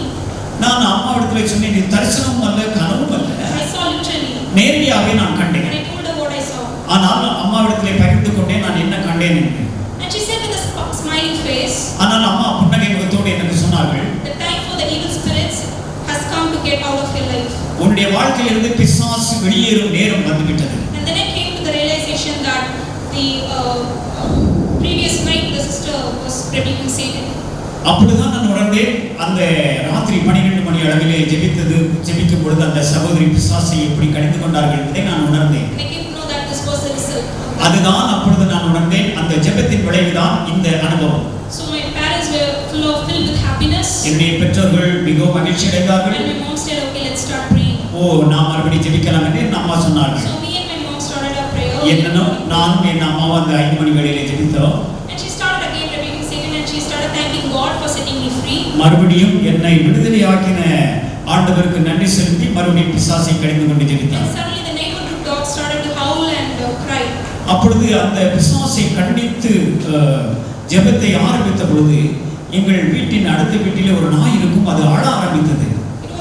S5: நான் அம்மாவிடத்தில் சொன்னேன், இது தரிசனம் அல்ல, கனவும் அல்ல,
S4: I saw literally.
S5: நேரடியாகவே நான் கண்டேன்.
S4: And I told her what I saw.
S5: ஆனால் அம்மாவிடத்தில் பகிர்ந்து கொண்டேன் நான் என்ன கண்டேன் என்று.
S4: And she said with a smiling face,
S5: ஆனால் அம்மா புன்னகை முகத்தோடு எனக்கு சொன்னார்கள்,
S4: the time for the evil spirits has come to get out of your life.
S5: உன்னுடைய வாழ்க்கையிலிருந்து பிசாசு வெளியேறும் நேரம் வந்துவிட்டது.
S4: And then I came to the realization that the previous night the sister was rebuking Satan.
S5: அப்பொழுதுதான் நான் உணர்ந்தேன், அந்த ராத்திரி 12 மணி அளவிலே ஜெபிக்கும் பொழுது அந்த சகோதரி பிசாசை எப்படி கடிந்து கொண்டார்கள் என்பதை நான் உணர்ந்தேன்.
S4: And I came to know that this was the result.
S5: அதுதான் அப்பொழுது நான் உணர்ந்தேன், அந்த ஜெபத்தின் விளைவுதான் இந்த அனுபவம்.
S4: So my parents were filled with happiness.
S5: என்னுடைய பெற்றோர்கள் மிகவும் மகிழ்ச்சி அடைந்தார்கள்.
S4: And my mom said, okay, let's start praying.
S5: நாம் மறுபடியும் ஜெபிக்கலாம் என்று என் அம்மா சொன்னார்கள்.
S4: So me and my mom started our prayer.
S5: என்னனோ நானும் என் அம்மாவும் அந்த 5 மணி வேளையிலே ஜெபித்தோம்.
S4: And she started again rebuking Satan, and she started thanking God for setting me free.
S5: மறுபடியும் என்னை விடுதலையாக்கின ஆண்டவருக்கு நன்றி செலுத்தி மறுபடியும் பிசாசை கடிந்து கொண்டு ஜெபித்தார்.
S4: And suddenly the neighborhood dog started to howl and cry.
S5: அப்பொழுது அந்த பிசாசை கண்டித்து ஜெபத்தை ஆரம்பித்த பொழுது எங்கள் வீட்டின் அடுத்த வீட்டிலே ஒரு நாய் இருக்கும், அது அழ ஆரம்பித்தது.
S4: It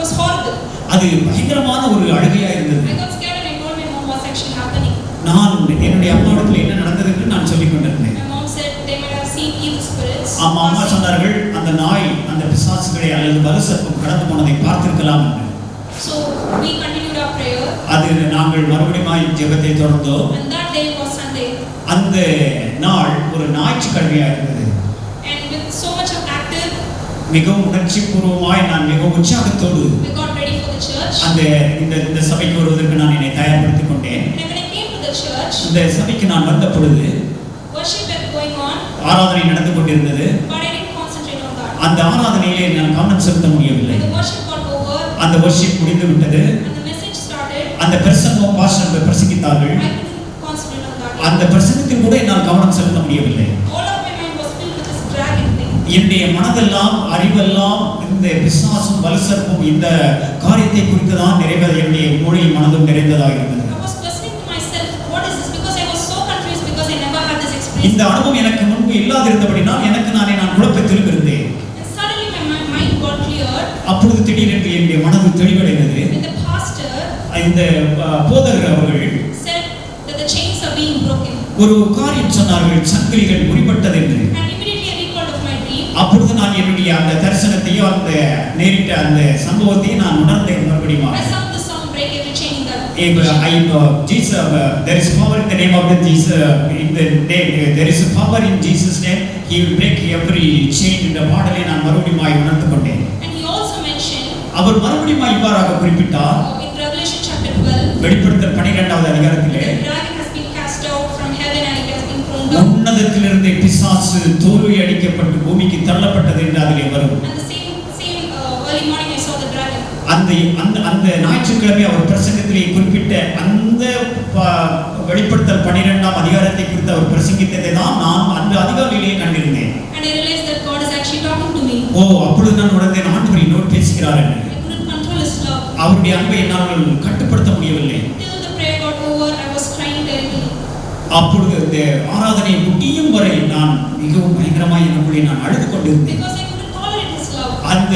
S4: was horrible.
S5: அது பயங்கரமான ஒரு அழுகையா இருந்தது.
S4: I got scared and I told my mom what's actually happening.
S5: நான் என்னுடைய அம்மாவிடத்தில் என்ன நடந்தது என்று நான் சொல்லிக் கொண்டிருந்தேன்.
S4: My mom said they might have seen evil spirits.
S5: அம்மா சொன்னார்கள், அந்த நாய் அந்த பிசாசுகளை அல்லது வலுசர்ப்பம் கடந்து போனதை பார்த்திருக்கலாம் என்று.
S4: So we continued our prayer.
S5: அது நாங்கள் மறுபடியும் ஜெபத்தை தொடர்ந்தோம்.
S4: And that day was Sunday.
S5: அந்த நாள் ஒரு ஞாயிற்றுக்கிழமையா இருந்தது.
S4: And with so much of active,
S5: மிகவும் உணர்ச்சிபூர்வமாய் நான் மிகவும் உற்சாகத்தோடு
S4: we got ready for the church.
S5: இந்த சபைக்கு வருவதற்கு நான் என்னை தயார்படுத்திக் கொண்டேன்.
S4: And when I came to the church,
S5: இந்த சபைக்கு நான் வந்த பொழுது
S4: worship was going on,
S5: ஆராதனை நடந்து கொண்டிருந்தது.
S4: but I didn't concentrate on that.
S5: அந்த ஆராதனையிலே நான் கவனம் செலுத்த முடியவில்லை.
S4: When the worship got over,
S5: அந்த worship முடிந்து விட்டது.
S4: and the message started,
S5: அந்த பிரசங்கம் pastor பிரசங்கித்தார்கள்.
S4: I couldn't concentrate on that.
S5: அந்த பிரசங்கத்தில் கூட என்னால் கவனம் செலுத்த முடியவில்லை.
S4: All of my mind was filled with this dragon thing.
S5: என்னுடைய மனதெல்லாம் அறிவெல்லாம் இந்த பிசாசும் வலுசர்ப்பும் இந்த காரியத்தை குறித்து தான் என்னுடைய மொழி மனதும் நிறைந்ததாக இருந்தது.
S4: I was questioning to myself, what is this? Because I was so confused because I never had this experience.
S5: இந்த அனுபவம் எனக்கு முன்பு இல்லாதிருந்தபடினால் எனக்கு நான் குழப்பத்தில் இருந்தேன்.
S4: And suddenly my mind got cleared.
S5: அப்பொழுது திடீரென்று என்னுடைய மனது தெளிவடைந்தது.
S4: When the pastor
S5: இந்த போதகர் அவர்கள்
S4: said that the chains are being broken.
S5: ஒரு காரியம் சொன்னார்கள், சங்கிலிகள் முறிபட்டது என்று.
S4: And immediately I recalled of my dream.
S5: அப்பொழுது நான் என்னுடைய அந்த தரிசனத்தையும் அந்த நேரிட்ட அந்த சம்பவத்தையும் நான் உணர்ந்தேன் மறுபடியும்.
S4: I sung the song Break Every Chain in that.
S5: Jesus, there is power in the name of the Jesus. There is power in Jesus' name. He will break every chain in the பாடலை நான் மறுபடியும் உணர்ந்து கொண்டேன்.
S4: And he also mentioned
S5: அவர் மறுபடியும் இவ்வாறாக குறிப்பிட்டார்.
S4: in Revelation chapter 12,
S5: வெளிப்படுத்தல் 12வது அதிகாரத்திலே
S4: the dragon has been cast out from heaven and it has been thrown down.
S5: உன்னதத்திலிருந்து பிசாசு தோல்வி அடிக்கப்பட்டு பூமிக்கு தள்ளப்பட்டது என்று அதிலே வரும்.
S4: And the same early morning I saw the dragon.
S5: அந்த ஞாயிற்றுக்கிழமை அவர் பிரசங்கத்திலே குறிப்பிட்ட அந்த வெளிப்படுத்தல் 12ஆம் அதிகாரத்தை குறித்து அவர் பிரசங்கித்ததை தான் நான் அந்த அதிகாரியிலே கண்டிருந்தேன்.
S4: And I realized that God is actually talking to me.
S5: அப்பொழுது நான் உணர்ந்தேன், ஆண்டவர் என்னோடு பேசுகிறார் என்று.
S4: I couldn't control his love.
S5: அவருடைய அன்பை என்னால் கட்டுப்படுத்த முடியவில்லை.
S4: Till the prayer got over, I was crying terribly.
S5: அப்பொழுது இந்த ஆராதனை முடியும் வரை நான் மிகவும் பயங்கரமாய் எனக்குள்ளே நான் அழுது கொண்டிருந்தேன்.
S4: Because I couldn't tolerate his love.
S5: அந்த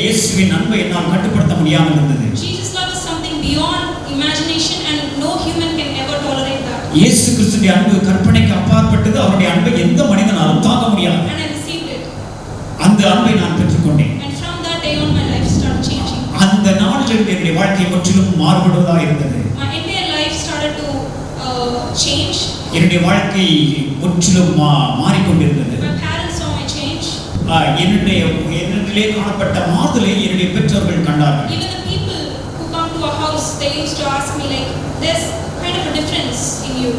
S5: இயேசுவின் அன்பை என்னால் கட்டுப்படுத்த முடியாமல் இருந்தது.
S4: Jesus' love is something beyond imagination and no human can ever tolerate that.
S5: இயேசு கிறிஸ்துவின் அன்பு கற்பனைக்கு அப்பாற்பட்டது. அவருடைய அன்பை எந்த மனிதனாலும் தாங்க முடியாது.
S4: And I received it.
S5: அந்த அன்பை நான் பெற்றுக்கொண்டேன்.
S4: And from that day on my life started changing.
S5: அந்த நாளிலிருந்து என்னுடைய வாழ்க்கை முற்றிலும் மாறுபடுவதாக இருந்தது.
S4: My entire life started to change.
S5: என்னுடைய வாழ்க்கை முற்றிலும் மாறிக்கொண்டிருந்தது.
S4: My parents saw my change.
S5: என்னிலே காணப்பட்ட மாறுதலை என்னுடைய பெற்றோர்கள் கண்டார்கள்.
S4: Even the people who come to our house, they used to ask me like, there's kind of a difference in you.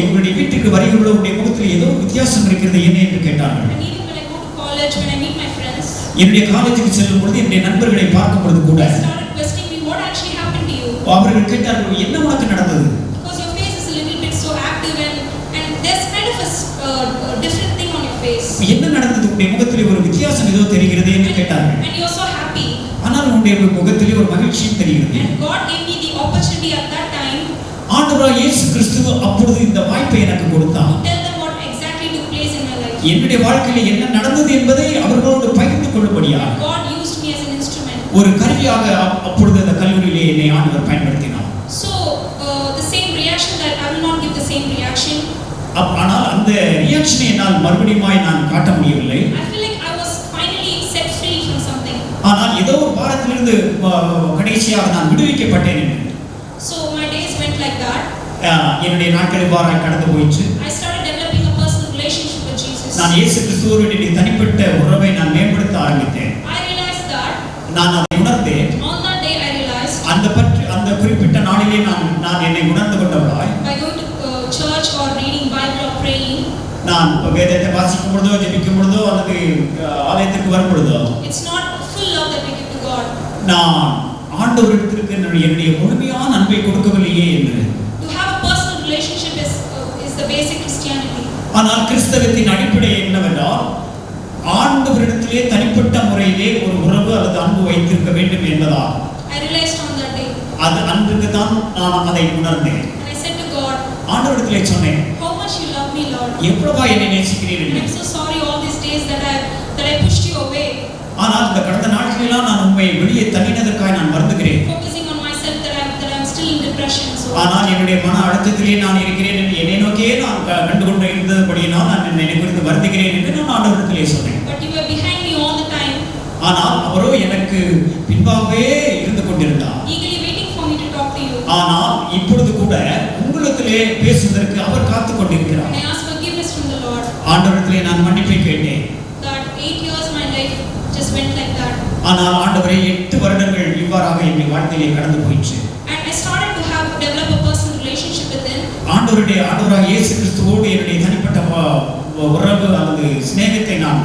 S5: எங்களுடைய வீட்டுக்கு வருகிறவர்களுடைய முகத்தில் ஏதோ வித்தியாசம் இருக்கிறது என்ன என்று கேட்டார்கள்.
S4: And even when I go to college, when I meet my friends,
S5: என்னுடைய காலேஜுக்கு செல்லும் பொழுது என்னுடைய நண்பர்களை பார்க்கும் பொழுது கூட
S4: they started questioning me, what actually happened to you?
S5: அவர்கள் கேட்டார்கள், என்ன உனக்கு நடந்தது?
S4: Because your face is a little bit so active and there's kind of a different thing on your face.
S5: என்ன நடந்தது? உன்னுடைய முகத்திலே ஒரு வித்தியாசம் ஏதோ தெரிகிறது என்று கேட்டார்கள்.
S4: And you're so happy.
S5: ஆனால் உன்னுடைய முகத்திலே ஒரு மகிழ்ச்சியும் தெரிகிறது.
S4: And God gave me the opportunity at that time.
S5: ஆண்டவராகிய இயேசு கிறிஸ்து அப்பொழுது இந்த வாய்ப்பை எனக்கு கொடுத்தார்.
S4: Tell them what exactly took place in my life.
S5: என்னுடைய வாழ்க்கையில் என்ன நடந்தது என்பதை அவர்களோடு பகிர்ந்து கொள்ளும்படியாக
S4: God used me as an instrument.
S5: ஒரு கருவியாக அப்பொழுது அந்த கல்லூரியிலே என்னை ஆண்டவர் பயன்படுத்தினார்.
S4: So the same reaction that I will not give the same reaction.
S5: ஆனால் அந்த ரியாக்ஷனை என்னால் மறுபடியுமாய் நான் காட்ட முடியவில்லை.
S4: I feel like I was finally set free from something.
S5: ஆனால் ஏதோ ஒரு பாரத்திலிருந்து கடைசியாக நான் விடுவிக்கப்பட்டேன் என்று.
S4: So my days went like that.
S5: என்னுடைய நாட்கள் இவ்வாறாய் கடந்து போயிற்று.
S4: I started developing a personal relationship with Jesus.
S5: நான் இயேசு கிறிஸ்துவோடு தனிப்பட்ட உறவை நான் மேம்படுத்த ஆரம்பித்தேன்.
S4: I realized that.
S5: நான் அதை உணர்ந்தேன்.
S4: On that day I realized.
S5: அந்த குறிப்பிட்ட நாளிலே நான் என்னை உணர்ந்து கொண்டவளாய்.
S4: By going to church or reading Bible or praying.
S5: நான் வேதத்தை வாசிக்கும் பொழுதோ ஜெபிக்கும் பொழுதோ அல்லது ஆலயத்திற்கு வரும் பொழுதோ.
S4: It's not full love that we give to God.
S5: நான் ஆண்டவரிடத்திற்கு என்னுடைய முழுமையான அன்பை கொடுக்கவில்லையே என்று.
S4: To have a personal relationship is the basic Christianity.
S5: ஆனால் கிறிஸ்தவத்தின் அடிப்படை என்னவென்றால் ஆண்டவரிடத்திலே தனிப்பட்ட முறையிலே ஒரு உறவு அல்லது அன்பு வைத்திருக்க வேண்டும் என்பதால்.
S4: I realized on that day.
S5: அது அன்புக்கு தான் நான் அதை உணர்ந்தேன்.
S4: And I said to God,
S5: ஆண்டவரிடத்திலே சொன்னேன்,
S4: how much you love me, Lord.
S5: எவ்வளவா என்னை நேசிக்கிறீர்கள்.
S4: I'm so sorry all these days that I pushed you away.
S5: ஆனால் இந்த கடந்த நாட்களெல்லாம் நான் உண்மை வெளியே தள்ளினதற்காக நான் வருந்துகிறேன்.
S4: Focusing on myself that I'm still in depression. So
S5: ஆனால் என்னுடைய மன அழுத்தத்திலே நான் இருக்கிறேன் என்று என்னை நோக்கியே நான் கண்டுகொண்டு இருந்தபடியினால் நான் என்னை குறித்து வருந்துகிறேன் என்று நான் ஆண்டவரிடத்திலே சொன்னேன்.
S4: but you were behind me all the time.
S5: ஆனால் அவரோ எனக்கு பின்பாகவே இருந்து கொண்டிருந்தார்.
S4: Eagerly waiting for me to talk to you.
S5: ஆனால் இப்பொழுது கூட உங்களிடத்திலே பேசுவதற்கு அவர் காத்துக் கொண்டிருக்கிறார்.
S4: And I asked forgiveness from the Lord.
S5: ஆண்டவரிடத்திலே நான் மன்னிப்பை கேட்டேன்.
S4: That 8 years my life just went like that.
S5: ஆனால் ஆண்டவரே 8 வருடங்கள் இவ்வாறாக என் வாழ்க்கையிலே கடந்து போயிற்று.
S4: And I started to develop a personal relationship with him.
S5: ஆண்டவராக இயேசு கிறிஸ்துவோடு என்னுடைய தனிப்பட்ட உறவு அல்லது சிநேகத்தை நான்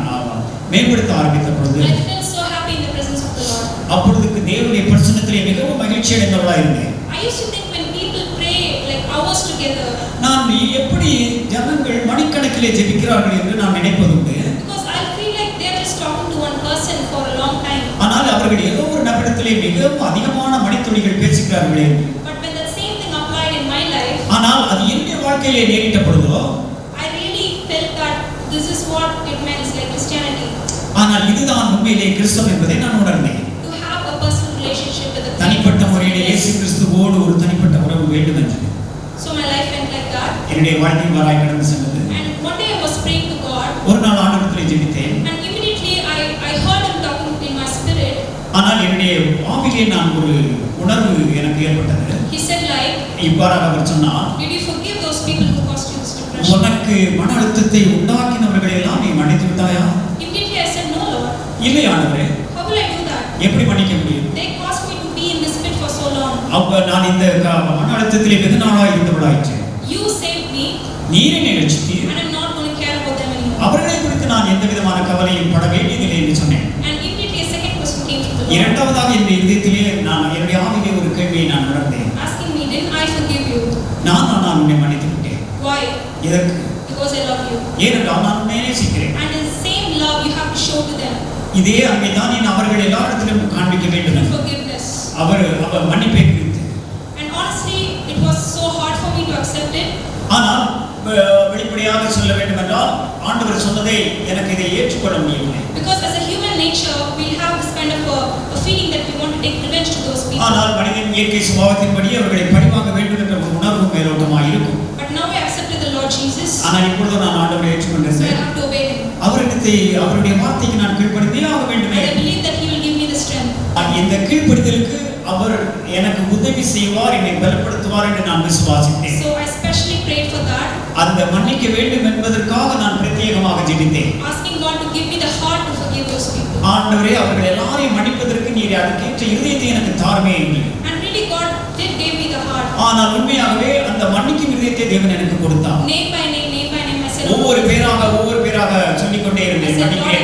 S5: மேம்படுத்த ஆரம்பித்த பொழுது
S4: I felt so happy in the presence of the Lord.
S5: அப்பொழுது தேவனுடைய பிரசன்னத்திலே மிகவும் மகிழ்ச்சி அடைந்தவளாக இருந்தேன்.
S4: I used to think when people pray like hours together.
S5: நான் எப்படி ஜனங்கள் மணிக்கணக்கிலே ஜெபிக்கிறார்கள் என்று நான் நினைப்பதுண்டு.
S4: Because I feel like they're just talking to one person for a long time.
S5: ஆனால் அவர்கள் ஏதோ ஒரு நபரிடத்திலே மிகவும் அதிகமான மணித்துளிகள் பேசுகிறார்களே.
S4: But when that same thing applied in my life.
S5: ஆனால் அது என்னுடைய வாழ்க்கையிலே நேரிட்ட பொழுதோ
S4: I really felt that this is what it meant like Christianity.
S5: ஆனால் இதுதான் உண்மையிலே கிறிஸ்தவம் என்பதை நான் உணர்ந்தேன்.
S4: To have a personal relationship with the
S5: தனிப்பட்ட முறையிலே இயேசு கிறிஸ்துவோடு ஒரு தனிப்பட்ட உறவு வேண்டும் என்று.
S4: So my life went like that.
S5: என்னுடைய வாழ்க்கை வாராய் கடந்து சென்றது.
S4: And one day I was praying to God.
S5: ஒரு நாள் ஆண்டவரிடத்திலே ஜெபித்தேன்.
S4: And immediately I heard him talking in my spirit.
S5: ஆனால் என்னுடைய ஆவியிலே நான் ஒரு உணர்வு எனக்கு ஏற்பட்டது.
S4: He said like,
S5: இவ்வாறாக அவர் சொன்னார்,
S4: did you forgive those people who caused you this depression?
S5: உனக்கு மன அழுத்தத்தை உண்டாக்கினவர்களை எல்லாம் நீ மன்னித்து விட்டாயா?
S4: Immediately I said, no Lord.
S5: இல்லை ஆண்டவரே.
S4: How will I do that?
S5: எப்படி மன்னிக்க முடியும்?
S4: They caused me to be in this pit for so long.
S5: நான் இந்த மன அழுத்தத்திலே வெகு நாளாக இருந்தவளாயிற்று.
S4: You saved me.
S5: நீர் என்னை ரட்சித்தீர்.
S4: And I'm not going to care about them anymore.
S5: அவர்களை குறித்து நான் எந்த விதமான கவலையும் பட வேண்டியதில்லை என்று சொன்னேன்.
S4: And immediately a second question came from the Lord.
S5: இரண்டாவதாக என்னுடைய இதயத்திலே நான் என்னுடைய ஆவியிலே ஒரு கேள்வியை நான் உணர்ந்தேன்.
S4: Asking me, didn't I forgive you?
S5: நான் உன்னை மன்னித்து விட்டேன்.
S4: Why?
S5: எதற்கு?
S4: Because I love you.
S5: ஏனென்றால் நான் உன்னை நேசிக்கிறேன்.
S4: And the same love you have to show to them.
S5: இதே அன்பை தான் நீ அவர்கள் எல்லாரிடத்திலும் காண்பிக்க வேண்டும் என்று.
S4: Forgiveness.
S5: அவர் மன்னிப்பை குறித்து.
S4: And honestly, it was so hard for me to accept it.
S5: ஆனால் வெளிப்படையாக சொல்ல வேண்டும் என்றால் ஆண்டவர் சொன்னதை எனக்கு இதை ஏற்றுக்கொள்ள முடியவில்லை.
S4: Because as a human nature, we have this kind of a feeling that we want to take revenge to those people.
S5: ஆனால் மனிதன் இயற்கை சுபாவத்தின்படி அவர்களை பழிவாங்க வேண்டும் என்ற ஒரு உணர்வு மேலோட்டமாக இருக்கும்.
S4: But now I accepted the Lord Jesus.
S5: ஆனால் இப்பொழுது நான் ஆண்டவரை
S4: So I
S5: ஏற்றுக்கொண்டிருந்தேன்.
S4: have to obey Him.
S5: அவருடைய வார்த்தைக்கு நான் கீழ்ப்படிந்தே ஆக வேண்டுமே.
S4: And I believe that He will give me the strength.
S5: இந்த கீழ்ப்படிதலுக்கு அவர் எனக்கு உதவி செய்வார், என்னை பலப்படுத்துவார் என்று நான் விசுவாசித்தேன்.
S4: So I specially prayed for that.
S5: அந்த மன்னிக்க வேண்டும் என்பதற்காக நான் பிரத்யேகமாக ஜெபித்தேன்.
S4: Asking God to give me the heart to forgive those people.
S5: ஆண்டவரே அவர்கள் எல்லாரையும் மன்னிப்பதற்கு நீர் அதற்கேற்ற இருதயத்தை எனக்கு தாருமே என்று.
S4: And really God did give me the heart.
S5: ஆனால் உண்மையாகவே அந்த மன்னிக்கும் இருதயத்தை தேவன் எனக்கு கொடுத்தார்.
S4: Name by name I said.
S5: ஒவ்வொரு பேராக சொல்லிக்கொண்டே இருந்தேன்,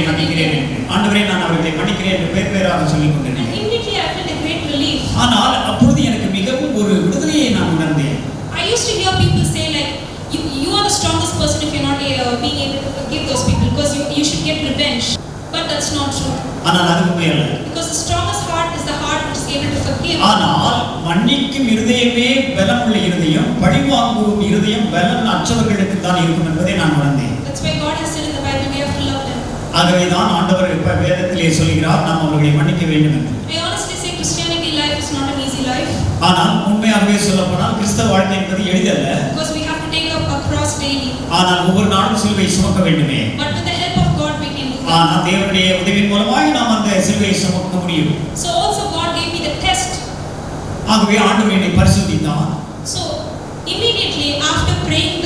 S5: மன்னிக்கிறேன் என்று. ஆண்டவரே நான் அவர்களை மன்னிக்கிறேன் என்று பேராக சொல்லிக்கொண்டேன்.
S4: And immediately I felt a great relief.
S5: ஆனால் அப்பொழுது எனக்கு மிகவும்
S4: hear people say like, you are the strongest person if you're not being able to forgive those people because you should get revenge. But that's not true.
S5: ஆனால் அது உண்மையல்ல.
S4: Because the strongest heart is the heart which is able to forgive.
S5: ஆனால் மன்னிக்கும் இருதயமே பலமுள்ள இருதயம், பழிவாங்கும் இருதயம் பலன் அற்றவர்களுக்கு தான் இருக்கும் என்பதை நான் உணர்ந்தேன்.
S4: That's why God has said in the Bible we have to love them.
S5: ஆகவே தான் ஆண்டவர் இப்ப வேதத்திலே சொல்கிறார் நாம் அவர்களை மன்னிக்க வேண்டும் என்று.
S4: I honestly say Christianity life is not an easy life.
S5: ஆனால் உண்மையாகவே சொல்லப்போனால் கிறிஸ்தவ வாழ்க்கை என்பது எளிதல்ல.
S4: Because we have to take up a cross daily.
S5: ஆனால் ஒவ்வொரு நாளும் சிலுவை சுமக்க வேண்டுமே.
S4: But with the help of God we can do that.
S5: ஆனால் தேவனுடைய உதவியின் மூலமாக நாம் அந்த சிலுவையை சுமக்க முடியும்.
S4: So also God gave me the test.
S5: ஆகவே ஆண்டவர் என்னை பரிசோதித்தார்.
S4: So immediately after praying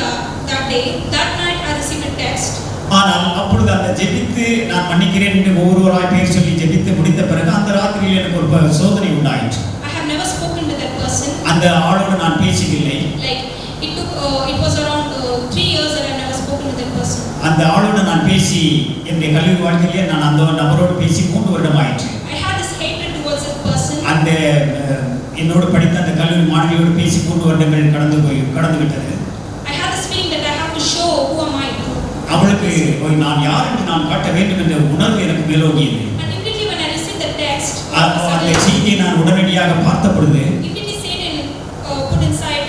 S4: that day, that night I received a text.
S5: ஆனால் அப்பொழுது அந்த ஜெபித்து நான் மன்னிக்கிறேன் என்று ஒவ்வொருவராய் பேர் சொல்லி ஜெபித்து முடித்த பிறகு அந்த ராத்திரியில் எனக்கு ஒரு சோதனை உண்டாயிற்று.
S4: I have never spoken to that person.
S5: அந்த ஆளோடு நான் பேசவில்லை.
S4: Like it was around 3 years that I have never spoken to that person.
S5: அந்த ஆளோடு நான் பேசி என்னுடைய கல்வி வாழ்க்கையிலே நான் அந்த நபரோடு பேசி 3 வருடம் ஆயிற்று.
S4: I had this hatred towards that person.
S5: அந்த என்னோடு படித்த அந்த கல்லூரி மாணவியோடு பேசி 3 வருடங்கள் கடந்து விட்டது.
S4: I had this feeling that I have to show who am I.
S5: அவளுக்கு நான் யார் என்று நான் காட்ட வேண்டும் என்ற உணர்வு எனக்கு மேலோங்கியது.
S4: And immediately when I received the text,
S5: அந்த செய்தியை நான் உடனடியாக பார்த்த பொழுது
S4: immediately Satan put inside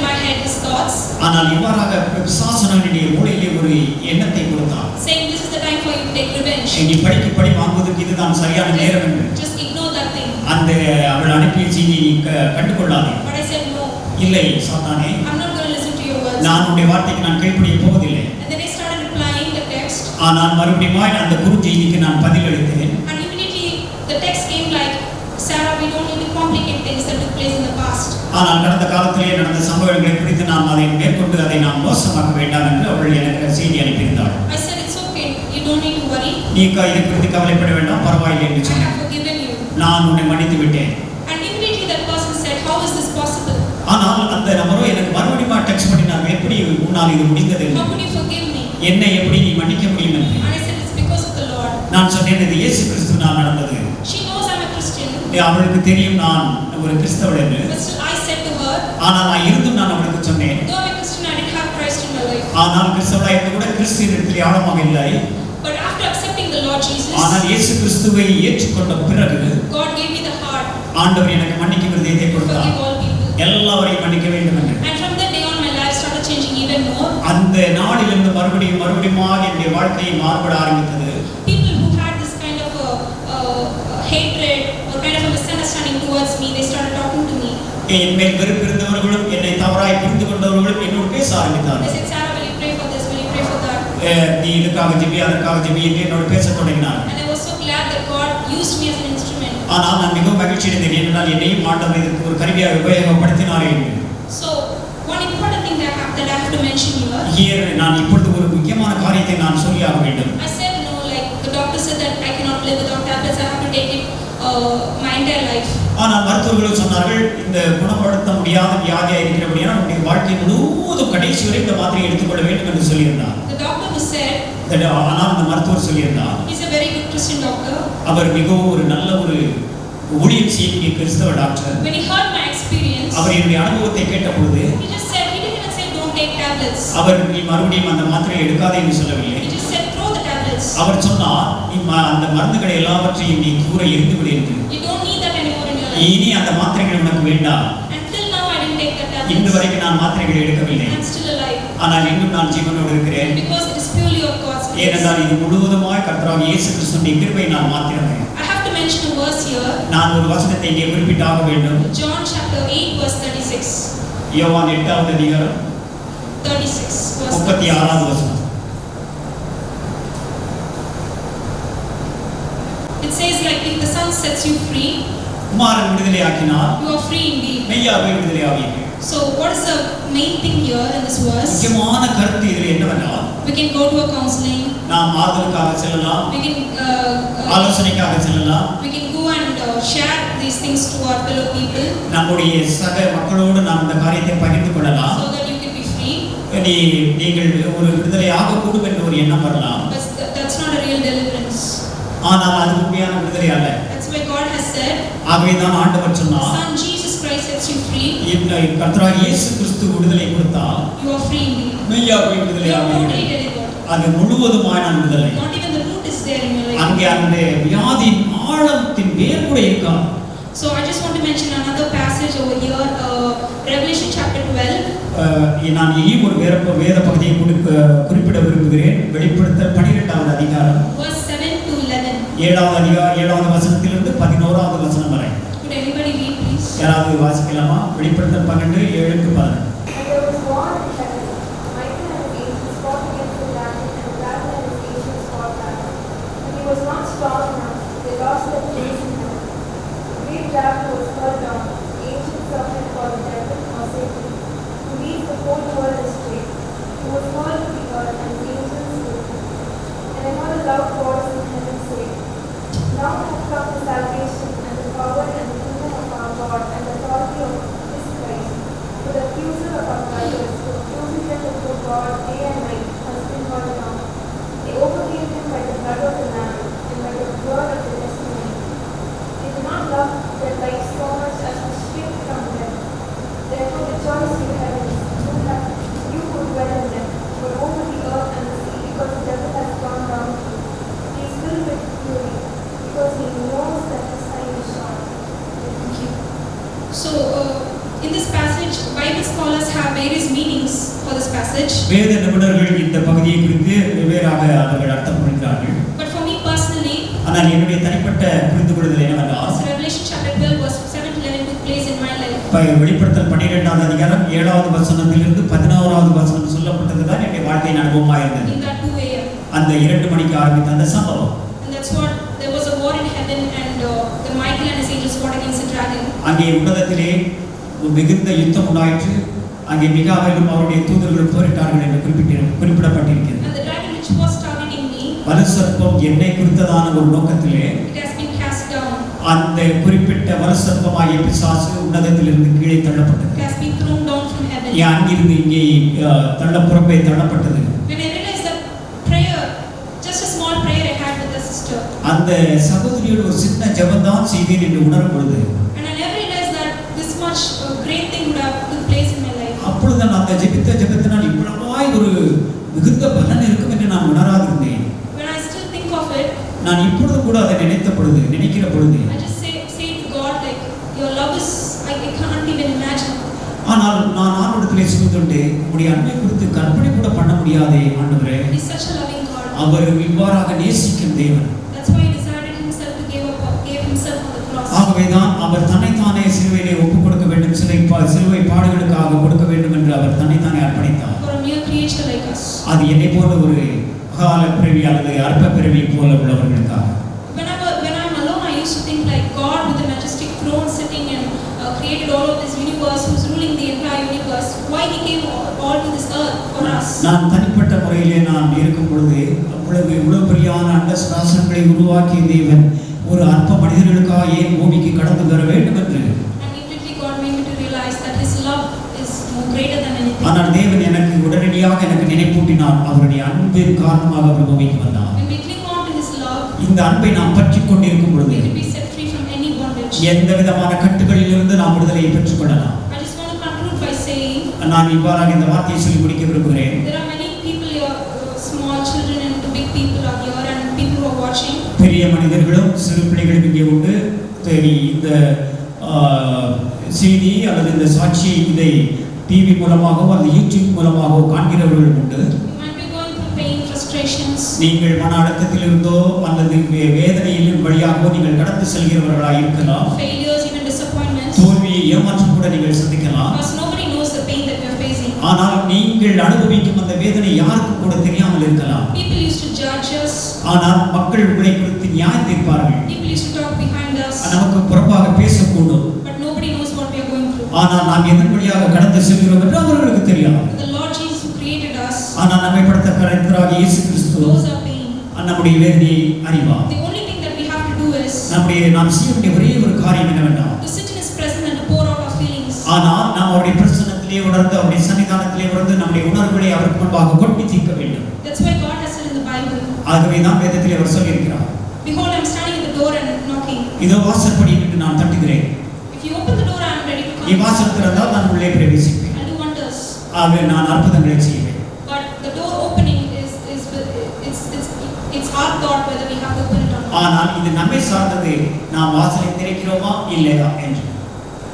S4: my head his thoughts.
S5: ஆனால் இவ்வாறாக பிசாசனுடைய மூளையிலே ஒரு எண்ணத்தை கொடுத்தான்.
S4: Saying this is the time for you to take revenge.
S5: நீ படி வாங்குவதற்கு இதுதான் சரியான நேரம் என்று.
S4: Just ignore that thing.
S5: அந்த அவள் அனுப்பிய செய்தியை நீ கண்டுகொள்ளாதே.
S4: But I said no.
S5: இல்லை சாத்தானே,
S4: I'm not going to listen to your words.
S5: நான் உன்னுடைய வார்த்தைக்கு நான் கீழ்ப்படிய போவதில்லை.
S4: And then I started replying the text.
S5: ஆனால் மறுபடியும் அந்த குறுஞ்செய்திக்கு நான் பதில் அளித்தேன்.
S4: And immediately the text came like, Sarah, we don't need to complicate things that took place in the past.
S5: ஆனால் கடந்த காலத்திலே நடந்த சம்பவங்களை குறித்து நாம் அதை மேற்கொண்டு அதை நாம் மோசமாக்க வேண்டாம் என்று அவள் எனக்கு செய்தி அனுப்பியிருந்தாள்.
S4: I said it's okay. You don't need to worry.
S5: நீ இதை குறித்து கவலைப்பட வேண்டாம், பரவாயில்லை என்று
S4: I
S5: சொன்னேன்.
S4: have forgiven you.
S5: நான் உன்னை மன்னித்து விட்டேன்.
S4: And immediately that person said, how is this possible?
S5: ஆனால் அந்த நபரோ எனக்கு மறுபடியும் டெக்ஸ்ட் பண்ணினார், எப்படி உன்னால் இது முடிந்தது,
S4: How could you forgive me?
S5: என்னை எப்படி நீ மன்னிக்க முடியும் என்று.
S4: And I said it's because of the Lord.
S5: நான் சொன்னேன் இது இயேசு கிறிஸ்துவினால் நடந்தது.
S4: She knows I'm a Christian.
S5: அவளுக்கு தெரியும் நான் ஒரு கிறிஸ்தவன் என்று.
S4: But still I said to her,
S5: ஆனால் நான் இருந்தும் நான் அவளுக்கு சொன்னேன்,
S4: though I'm a Christian, I didn't have Christ in my life.
S5: ஆனால் கிறிஸ்தவனாய் இருந்து கூட கிறிஸ்துவின் இடத்தில் ஆழமாக இல்லை.
S4: But after accepting the Lord Jesus,
S5: ஆனால் இயேசு கிறிஸ்துவை ஏற்றுக்கொண்ட பிறகு
S4: God gave me the heart
S5: ஆண்டவர் எனக்கு மன்னிக்கும் இருதயத்தை
S4: to
S5: கொடுத்தார்.
S4: forgive all people.
S5: எல்லாவரையும் மன்னிக்க வேண்டும் என்று.
S4: And from that day on, my life started changing even more.
S5: அந்த நாளிலிருந்து மறுபடியும் என்னுடைய வாழ்க்கையை மாறுபட ஆரம்பித்தது.
S4: People who had this kind of hatred or kind of a misunderstanding towards me, they started talking to me.
S5: என் மேல் வெறுப்பு இருந்தவர்களும் என்னை தவறாய் புரிந்து கொண்டவர்களும் என்னோடு பேச
S4: They
S5: ஆரம்பித்தார்கள்.
S4: said, Sarah, will you pray for this? Will you pray for that?
S5: நீ இதுக்காக ஜெபி அதற்காக ஜெபி என்று என்னோடு பேசத் தொடங்கினார்.
S4: And I was so glad that God used me as an instrument.
S5: ஆனால் நான் மிகவும் மகிழ்ச்சி அடைந்தேன், ஏனென்றால் என்னையும் ஆண்டவர் இதற்கு ஒரு கருவியாக உபயோகப்படுத்தினாரே என்று.
S4: So one important thing that I have to mention
S5: here நான் இப்பொழுது ஒரு முக்கியமான காரியத்தை நான் சொல்லியாக வேண்டும்.
S4: I said no, like the doctor said that I cannot live without tablets. I have to take it my entire life.
S5: ஆனால் மருத்துவர்கள் சொன்னார்கள் இந்த குணப்படுத்த முடியாத வியாதியாக இருக்கிறபடியால் உங்களுடைய வாழ்க்கை முழுவதும் கடைசி வரை இந்த மாத்திரையை எடுத்துக்கொள்ள வேண்டும் என்று சொல்லியிருந்தார்.
S4: The doctor who said,
S5: ஆனால் அந்த மருத்துவர் சொல்லியிருந்தார்,
S4: he's a very good Christian doctor.
S5: அவர் மிகவும் ஒரு நல்ல ஒரு ஊழியம் செய்யக்கூடிய கிறிஸ்தவ doctor.
S4: When he heard my experience,
S5: அவர் என்னுடைய அனுபவத்தை கேட்ட பொழுது
S4: he just said, he didn't even say don't take tablets.
S5: அவர் நீ மறுபடியும் அந்த மாத்திரையை எடுக்காதே என்று சொல்லவில்லை.
S4: He just said throw the tablets.
S5: அவர் சொன்னார் நீ அந்த மருந்துகளை எல்லாவற்றையும் நீ தூர எரிந்து விடு என்று.
S4: You don't need that anymore in your life.
S5: இனி அந்த மாத்திரைகள் உனக்கு வேண்டாம்.
S4: Until now I didn't take the tablets.
S5: இன்று வரைக்கும் நான் மாத்திரைகளை எடுக்கவில்லை.
S4: I'm still alive.
S5: ஆனால் இன்னும் நான் ஜீவனோடு இருக்கிறேன்.
S4: Because it is purely of God's grace.
S5: ஏனென்றால் இது முழுவதுமாய் கர்த்தராகிய இயேசு கிறிஸ்துவின் கிருபையினால் மாத்திரமே.
S4: I have to mention a verse here.
S5: நான் ஒரு வசனத்தை இங்கே குறிப்பிட்டாக வேண்டும்.
S4: John chapter 8 verse 36.
S5: யோவான் 8வது அதிகாரம்
S4: 36 verse
S5: 36வது வசனம்.
S4: It says like if the Son sets you free,
S5: Kumaran விடுதலையாக்கினார்
S4: you are free indeed.
S5: மெய்யாகவே விடுதலையாவீர்கள்.
S4: So what is the main thing here in this verse?
S5: முக்கியமான கருத்து இதில் என்னவென்றால்
S4: We can go to a counseling.
S5: நாம் ஆதலுக்காக செல்லலாம்,
S4: We can
S5: ஆலோசனைக்காக செல்லலாம்,
S4: we can go and share these things to our fellow people
S5: நம்முடைய சக மக்களோடு நாம் இந்த காரியத்தை பகிர்ந்து கொள்ளலாம்.
S4: so that you can be free.
S5: நீங்கள் ஒரு விடுதலையாக கூடும் என்ற ஒரு எண்ணம் வரலாம்.
S4: But that's not a real deliverance.
S5: ஆனால் அது உண்மையான விடுதலை அல்ல.
S4: That's why God has said,
S5: ஆகவே தான் ஆண்டவர் சொன்னார்,
S4: Son Jesus Christ sets you free,
S5: இந்த கர்த்தராகிய இயேசு கிறிஸ்து விடுதலை கொடுத்தால்
S4: you are free indeed.
S5: மெய்யாகவே
S4: You are
S5: விடுதலையாக
S4: totally delivered.
S5: அது முழுவதுமான விடுதலை.
S4: Not even the root is there in your life.
S5: அங்கே அந்த வியாதியின் ஆழத்தின் வேர் கூட இருக்காது.
S4: So I just want to mention another passage over here, Revelation chapter 12.
S5: நான் இனி ஒரு வேத பகுதியை குறிப்பிட விரும்புகிறேன். வெளிப்படுத்தல் 12வது அதிகாரம்
S4: Verse 7 to 11.
S5: 7வது வசனத்திலிருந்து 11வது வசனம் வரை.
S4: Could anybody read, please?
S5: யாராவது வாசிக்கலாமா? வெளிப்படுத்தல் 12 7 11.
S6: And there was war in heaven. Michael and his angels fought against the dragon, and the dragon and his angels fought back. And he was not strong enough. They lost their place in heaven. The great dragon was hurled down, the ancient serpent called the devil or Satan, who leads the whole world astray. He was hurled to the earth, and his angels with him. And I heard a loud voice in heaven say, Now hath come the salvation, and the power, and the kingdom of our God, and the authority of his Christ. For the accuser of our brothers, who accused them before God day and night, has been hurled down. They overcame him by the blood of the Lamb, and by the word of the testimony. They did not love their life so much as to shrink from them. Therefore rejoice, you heavens, you who dwell in them. For over the earth and the sea, because the devil has gone down to you. He is filled with fury, because he knows that his time is short.
S4: Thank you. So, in this passage, Bible scholars have various meanings for this passage.
S5: வேத நிபுணர்கள் இந்த பகுதியை குறித்து வெவ்வேறாக அவர்கள் அர்த்தம் புரிகிறார்கள்.
S4: But for me personally,
S5: ஆனால் என்னுடைய தனிப்பட்ட புரிந்து கொள்ளுதல் என்னவென்றால்
S4: this Revelation chapter 12 verse 7 to 11 took place in my life.
S5: வெளிப்படுத்தல் 12வது அதிகாரம் 7வது வசனத்திலிருந்து 11வது வசனம் சொல்லப்பட்டதுதான் என்னுடைய வாழ்க்கையின் அனுபவமாக இருந்தது.
S4: In that 2 a.m.
S5: அந்த 2 மணிக்கு ஆரம்பித்த அந்த சம்பவம்.
S4: And that's what there was a war in heaven, and the Michael and his angels fought against the dragon.
S5: அங்கே உன்னதத்திலே மிகுந்த யுத்தம் உண்டாயிற்று. அங்கே மிகாவேலும் அவருடைய தூதர்கள் போரிட்டார்கள் என்று குறிப்பிடப்பட்டிருக்கிறது.
S4: And the dragon which was targeting me,
S5: வலுசர்ப்பம் என்னை குறித்ததான ஒரு நோக்கத்திலே
S4: it has been cast down.
S5: அந்த குறிப்பிட்ட வலுசர்ப்பமாகிய பிசாசு உன்னதத்திலிருந்து கீழே தள்ளப்பட்டது.
S4: It has been thrown down from heaven.
S5: அங்கிருந்து இங்கே புறம்பே தள்ளப்பட்டது.
S4: When I realized that prayer, just a small prayer I had with the sister,
S5: அந்த சகோதரியோடு ஒரு சின்ன ஜெபம்தான் செய்தேன் என்று உணரும் பொழுது
S4: and I never realized that this much great thing would have took place in my life.
S5: அப்பொழுது நான் அந்த ஜெபத்தினால் இவ்வளவாய் ஒரு மிகுந்த பலன் இருக்கும் என்று நான் உணராதிருந்தேன்.
S4: When I still think of it,
S5: நான் இப்பொழுது கூட அதை நினைக்கிற பொழுது
S4: I just say to God, like, your love is, I can't even imagine.
S5: ஆனால் நான் ஆண்டவரிடத்திலே சொல்லிக்கொண்டே உம்முடைய அன்பை குறித்து கற்பனை கூட பண்ண முடியாதே ஆண்டவரே.
S4: He's such a loving God.
S5: அவர் இவ்வாறாக நேசிக்கும் தேவன்.
S4: That's why he decided himself to gave himself on the cross.
S5: ஆகவேதான் அவர் தன்னைத்தானே சிலுவையிலே ஒப்புக் கொடுக்க வேண்டும், சிலுவை பாடுகளுக்காக கொடுக்க வேண்டும் என்று அவர் தன்னைத்தானே அர்ப்பணித்தார்.
S4: For a mere creature like us.
S5: அது என்னை போல ஒரு கால பிறவி அல்லது அற்ப பிறவி போல உள்ளவர்களுக்காக.
S4: When I'm alone, I used to think like God with a majestic throne sitting and created all of this universe, who's ruling the entire universe. Why he came all to this earth for us?
S5: நான் தனிப்பட்ட முறையிலே நான் இருக்கும் பொழுது இவ்வளவு பெரியான அண்ட சராசரங்களை உருவாக்கிய தேவன் ஒரு அற்ப மனிதர்களுக்காக ஏன் பூமிக்கு கடந்து வர வேண்டும் என்று.
S4: And immediately God made me to realize that His love is more greater than anything.
S5: ஆனால் தேவன் எனக்கு உடனடியாக எனக்கு நினைப்பூட்டினார், அவருடைய அன்பின் காரணமாக அவர் பூமிக்கு வந்தார்.
S4: When we cling on to His love,
S5: இந்த அன்பை நாம் பற்றிக் கொண்டிருக்கும் பொழுது
S4: we will be set free from any bondage.
S5: எந்த விதமான கட்டுகளிலிருந்து நாம் விடுதலையை பெற்றுக் கொள்ளலாம்.
S4: I just want to conclude by saying,
S5: நான் இவ்வாறாக இந்த வார்த்தையை சொல்லி முடிக்க விரும்புகிறேன்.
S4: there are many people here, small children and the big people are here, and people who are watching.
S5: பெரிய மனிதர்களும் சிறு பிள்ளைகளும் இங்கே உண்டு. இந்த செய்தி அல்லது இந்த சாட்சி இதை டிவி மூலமாகவோ அல்லது யூடியூப் மூலமாகவோ காண்கிறவர்கள் உண்டு.
S4: You might be going through pain, frustrations.
S5: நீங்கள் மன அழுத்தத்திலிருந்தோ அல்லது வேதனையின் வழியாகவோ நீங்கள் கடந்து செல்கிறவர்களாக இருக்கலாம்.
S4: Failures, even disappointments.
S5: தோல்வியை ஏமாற்றம் கூட நீங்கள் சந்திக்கலாம்.
S4: Because nobody knows the pain that we are facing.
S5: ஆனால் நீங்கள் அனுபவிக்கும் அந்த வேதனை யாருக்கும் கூட தெரியாமல் இருக்கலாம்.
S4: People used to judge us.
S5: ஆனால் மக்கள் உங்களை குறித்து நியாயம் தீர்ப்பார்கள்.
S4: People used to talk behind us.
S5: நமக்கு புறம்பாக பேசக்கூடும்.
S4: But nobody knows what we are going through.
S5: ஆனால் நாம் எதன் வழியாக கடந்து செல்கிறோம் என்று அவர்களுக்கு தெரியாது.
S4: The Lord Jesus who created us
S5: ஆனால் நம்மை படைத்த கர்த்தராகிய இயேசு கிறிஸ்து
S4: knows our pain.
S5: நம்முடைய வேதனையை அறிவார்.
S4: The only thing that we have to do is
S5: நாம் செய்ய வேண்டிய ஒரே ஒரு காரியம் என்னவென்றால்
S4: to sit in His presence and to pour out our feelings.
S5: ஆனால் நாம் அவருடைய பிரசன்னத்திலே உணர்ந்து அவருடைய சன்னிதானத்திலே உணர்ந்து நம்முடைய உணர்வுகளை அவருக்கு முன்பாக கொட்டி தீர்க்க வேண்டும்.
S4: That's why God has said in the Bible,
S5: ஆகவே தான் வேதத்திலே அவர் சொல்லியிருக்கிறார்,
S4: behold, I'm standing at the door and knocking.
S5: இதோ வாசற்படியில் நின்று நான் தட்டுகிறேன்.
S4: If you open the door, I'm ready to come
S5: நீ வாசல் திறந்தால் நான் உள்ளே பிரவேசிப்பேன்.
S4: I'll do wonders.
S5: ஆகவே நான் அற்புதங்களை செய்வேன்.
S4: But the door opening is it's our thought whether we have to open it or not.
S5: ஆனால் இது நம்மை சார்ந்தது, நாம் வாசலை திறக்கிறோமா இல்லையா என்று.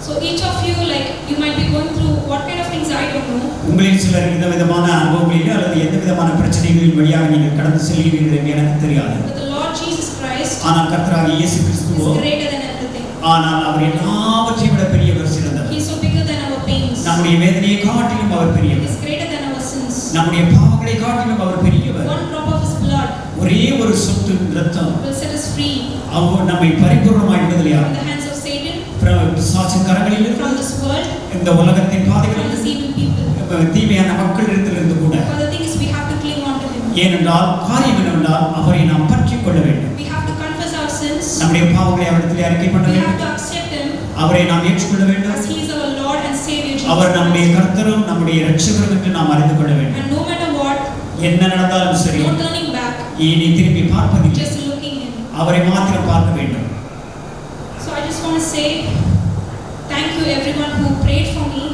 S4: So each of you, like, you might be going through what kind of things I don't know.
S5: உங்களில் சிலர் இந்த விதமான அனுபவங்களில் அல்லது எந்த விதமான பிரச்சனைகளின் வழியாக நீங்கள் கடந்து செல்கிறீர்கள் என்று எனக்கு தெரியாது.
S4: But the Lord Jesus Christ
S5: ஆனால் கர்த்தராகிய இயேசு
S4: is
S5: கிறிஸ்துவோ
S4: greater than everything.
S5: ஆனால் அவர் எல்லாவற்றையும் விட பெரியவர், சிறந்தவர்.
S4: He is so bigger than our pains.
S5: நம்முடைய வேதனையை காட்டிலும் அவர்
S4: He
S5: பெரியவர்.
S4: is greater than our sins.
S5: நம்முடைய பாவங்களை காட்டிலும் அவர் பெரியவர்.
S4: One drop of His blood
S5: ஒரே ஒரு சொட்டு இரத்தம்
S4: will set us free
S5: அவர் நம்மை பரிபூர்ணமாய்
S4: from
S5: விடுதலையாகும்.
S4: the hands of Satan,
S5: பிசாசின் கரங்களில்
S4: from this world,
S5: இந்த உலகத்தின்
S4: from
S5: பாதைகளில்
S4: this evil people.
S5: தீமையான மக்களிடத்திலிருந்து கூட.
S4: But the thing is, we have to cling on to Him.
S5: ஏனென்றால் காரியம் என்னவென்றால் அவரை நாம் பற்றிக் கொள்ள வேண்டும்.
S4: We have to confess our sins.
S5: நம்முடைய பாவங்களை அவரிடத்தில் அறிக்கை பண்ண
S4: We have
S5: வேண்டும்.
S4: to accept Him
S5: அவரை நாம் ஏற்றுக்கொள்ள வேண்டும்.
S4: as He is our Lord and Savior Jesus
S5: அவர் நம்முடைய
S4: Christ.
S5: கர்த்தரும் நம்முடைய இரட்சகரும் என்று நாம் அறிந்து கொள்ள வேண்டும்.
S4: And no matter what,
S5: என்ன நடந்தாலும் சரி,
S4: no turning back,
S5: இனி திரும்பி பார்ப்பதில்லை,
S4: just looking in.
S5: அவரை மாத்திரம் பார்க்க வேண்டும்.
S4: So I just want to say thank you everyone who prayed for me.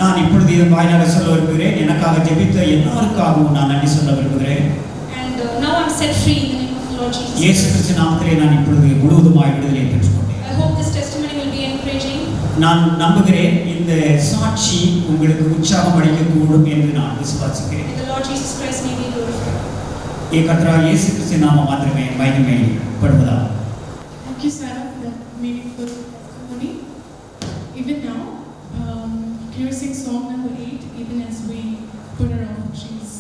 S5: நான் இப்பொழுது இதன் வாயிலாக சொல்ல விரும்புகிறேன், எனக்காக ஜெபித்த எல்லாருக்காகவும் நான் நன்றி சொல்ல விரும்புகிறேன்.
S4: And now I'm set free in the name of the Lord Jesus.
S5: இயேசு கிறிஸ்து நாமத்திலே நான் இப்பொழுது முழுவதுமாய் விடுதலையை பெற்றுக்கொண்டேன்.
S4: I hope this testimony will be encouraging.
S5: நான் நம்புகிறேன் இந்த சாட்சி உங்களுக்கு உற்சாகம் அளிக்கக்கூடும் என்று நான் விசுவாசிக்கிறேன்.
S4: And the Lord Jesus Christ may be glorified.
S5: கர்த்தராகிய இயேசு கிறிஸ்து நாமம் மாத்திரமே மகிமைப்படுவதாக.
S1: Thank you, Sarah, for that meaningful testimony. Even now, can you sing song number 8, even as we put our offerings?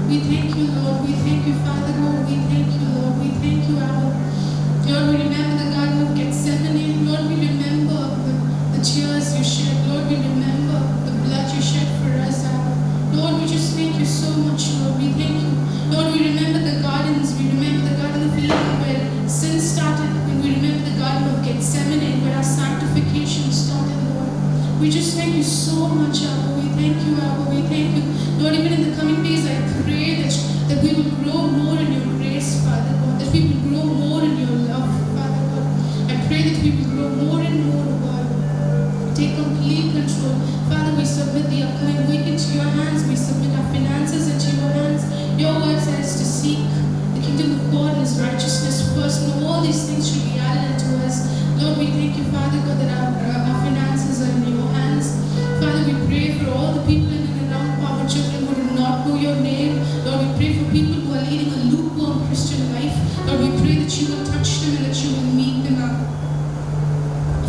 S1: We thank you, Lord. We thank you, Father God. We thank you, Lord. We thank shed. Lord, we remember the blood you shed for us, Abba. Lord, we just thank you so much, Lord. We thank you. Lord, we remember the gardens. We remember the Garden of Eden where sin started. And we remember the Garden of Gethsemane where our sanctification started, Lord. We just thank you so much, Abba. We thank you, Abba. We thank you. Lord, even in the coming days, I pray that we will grow more in your grace, Father God. That we will grow more in your love, Father God. I pray that we will grow more and more, God. Take complete control. Father, we submit the upcoming week into your hands. We submit our finances into your hands. Your word says to seek the kingdom of God and his righteousness first, and all these things should be added unto us. Lord, we thank you, Father God, that our finances are in your hands. Father, we pray for all the people in and around Power Children who do not know your name. Lord, we pray for people who are leading a lukewarm Christian life. Lord, we pray that you will touch them and that you will meet them up.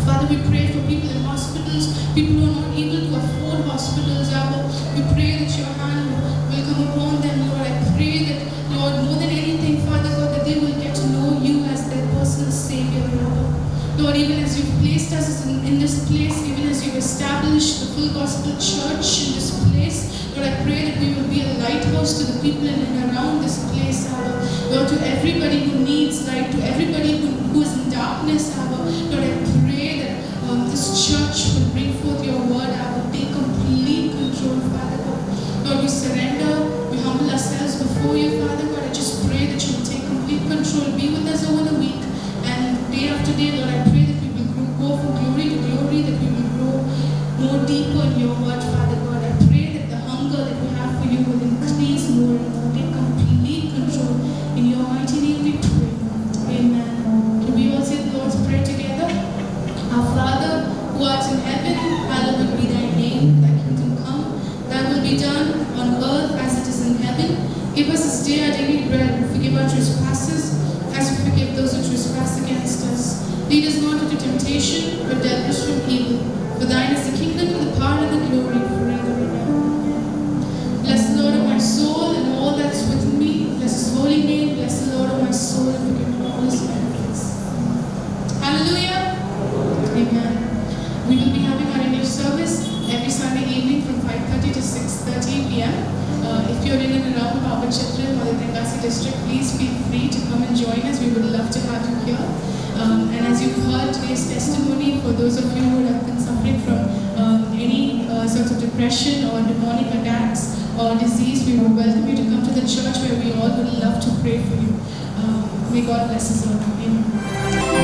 S1: Father, we pray for people in hospitals, people who are not able to afford hospitals, Abba. We pray that your hand will come upon them, Lord. I pray that, Lord, more than anything, Father God, that they will get to know you as their personal Savior, Abba. Lord, even as you've placed us in this place, even as you've established the full gospel church in this place, Lord, I pray that we will be a lighthouse to the people in and around this place, Abba. Lord, to everybody who needs light, to everybody who is in darkness, Abba. Lord, I pray that this church will bring forth your word, Abba. Take complete control, Father God. Lord, we surrender, we humble ourselves before you, Father God. I just pray that you will take complete control. Be with us over the week. And day after day, Lord, I pray that we will go from glory to glory, that we will grow more deeper in your word, Father God. I pray that the hunger that we have for you will increase more and more. Take complete control. In your mighty name we pray. Amen. Can we all say the Lord's Prayer together? Our Father, who art in heaven, hallowed be thy name. Thy kingdom come. Thy will be done on earth as it is in heaven. Give us this day our daily bread, and forgive our trespasses, as we forgive those who trespass against us. Lead us not into temptation, but deliver us from evil. For thine is the kingdom, the power, and the glory, forever and ever. Bless the Lord, O my soul, and all that is within me. Bless his holy name. Bless the Lord, O my soul, and forgive me all his benefits. Hallelujah. Amen. We will be having our English service every Sunday evening from 5:30 to 6:30 p.m. If you're in and around Power Children or the Tenkasi district, please feel free to come and join us. We would love to have you here. And as you've heard today's testimony, for those of you who have been suffering from any sorts of depression or demonic attacks or disease, we would welcome you to come to the church where we all would love to pray for you. May God bless us all. Amen.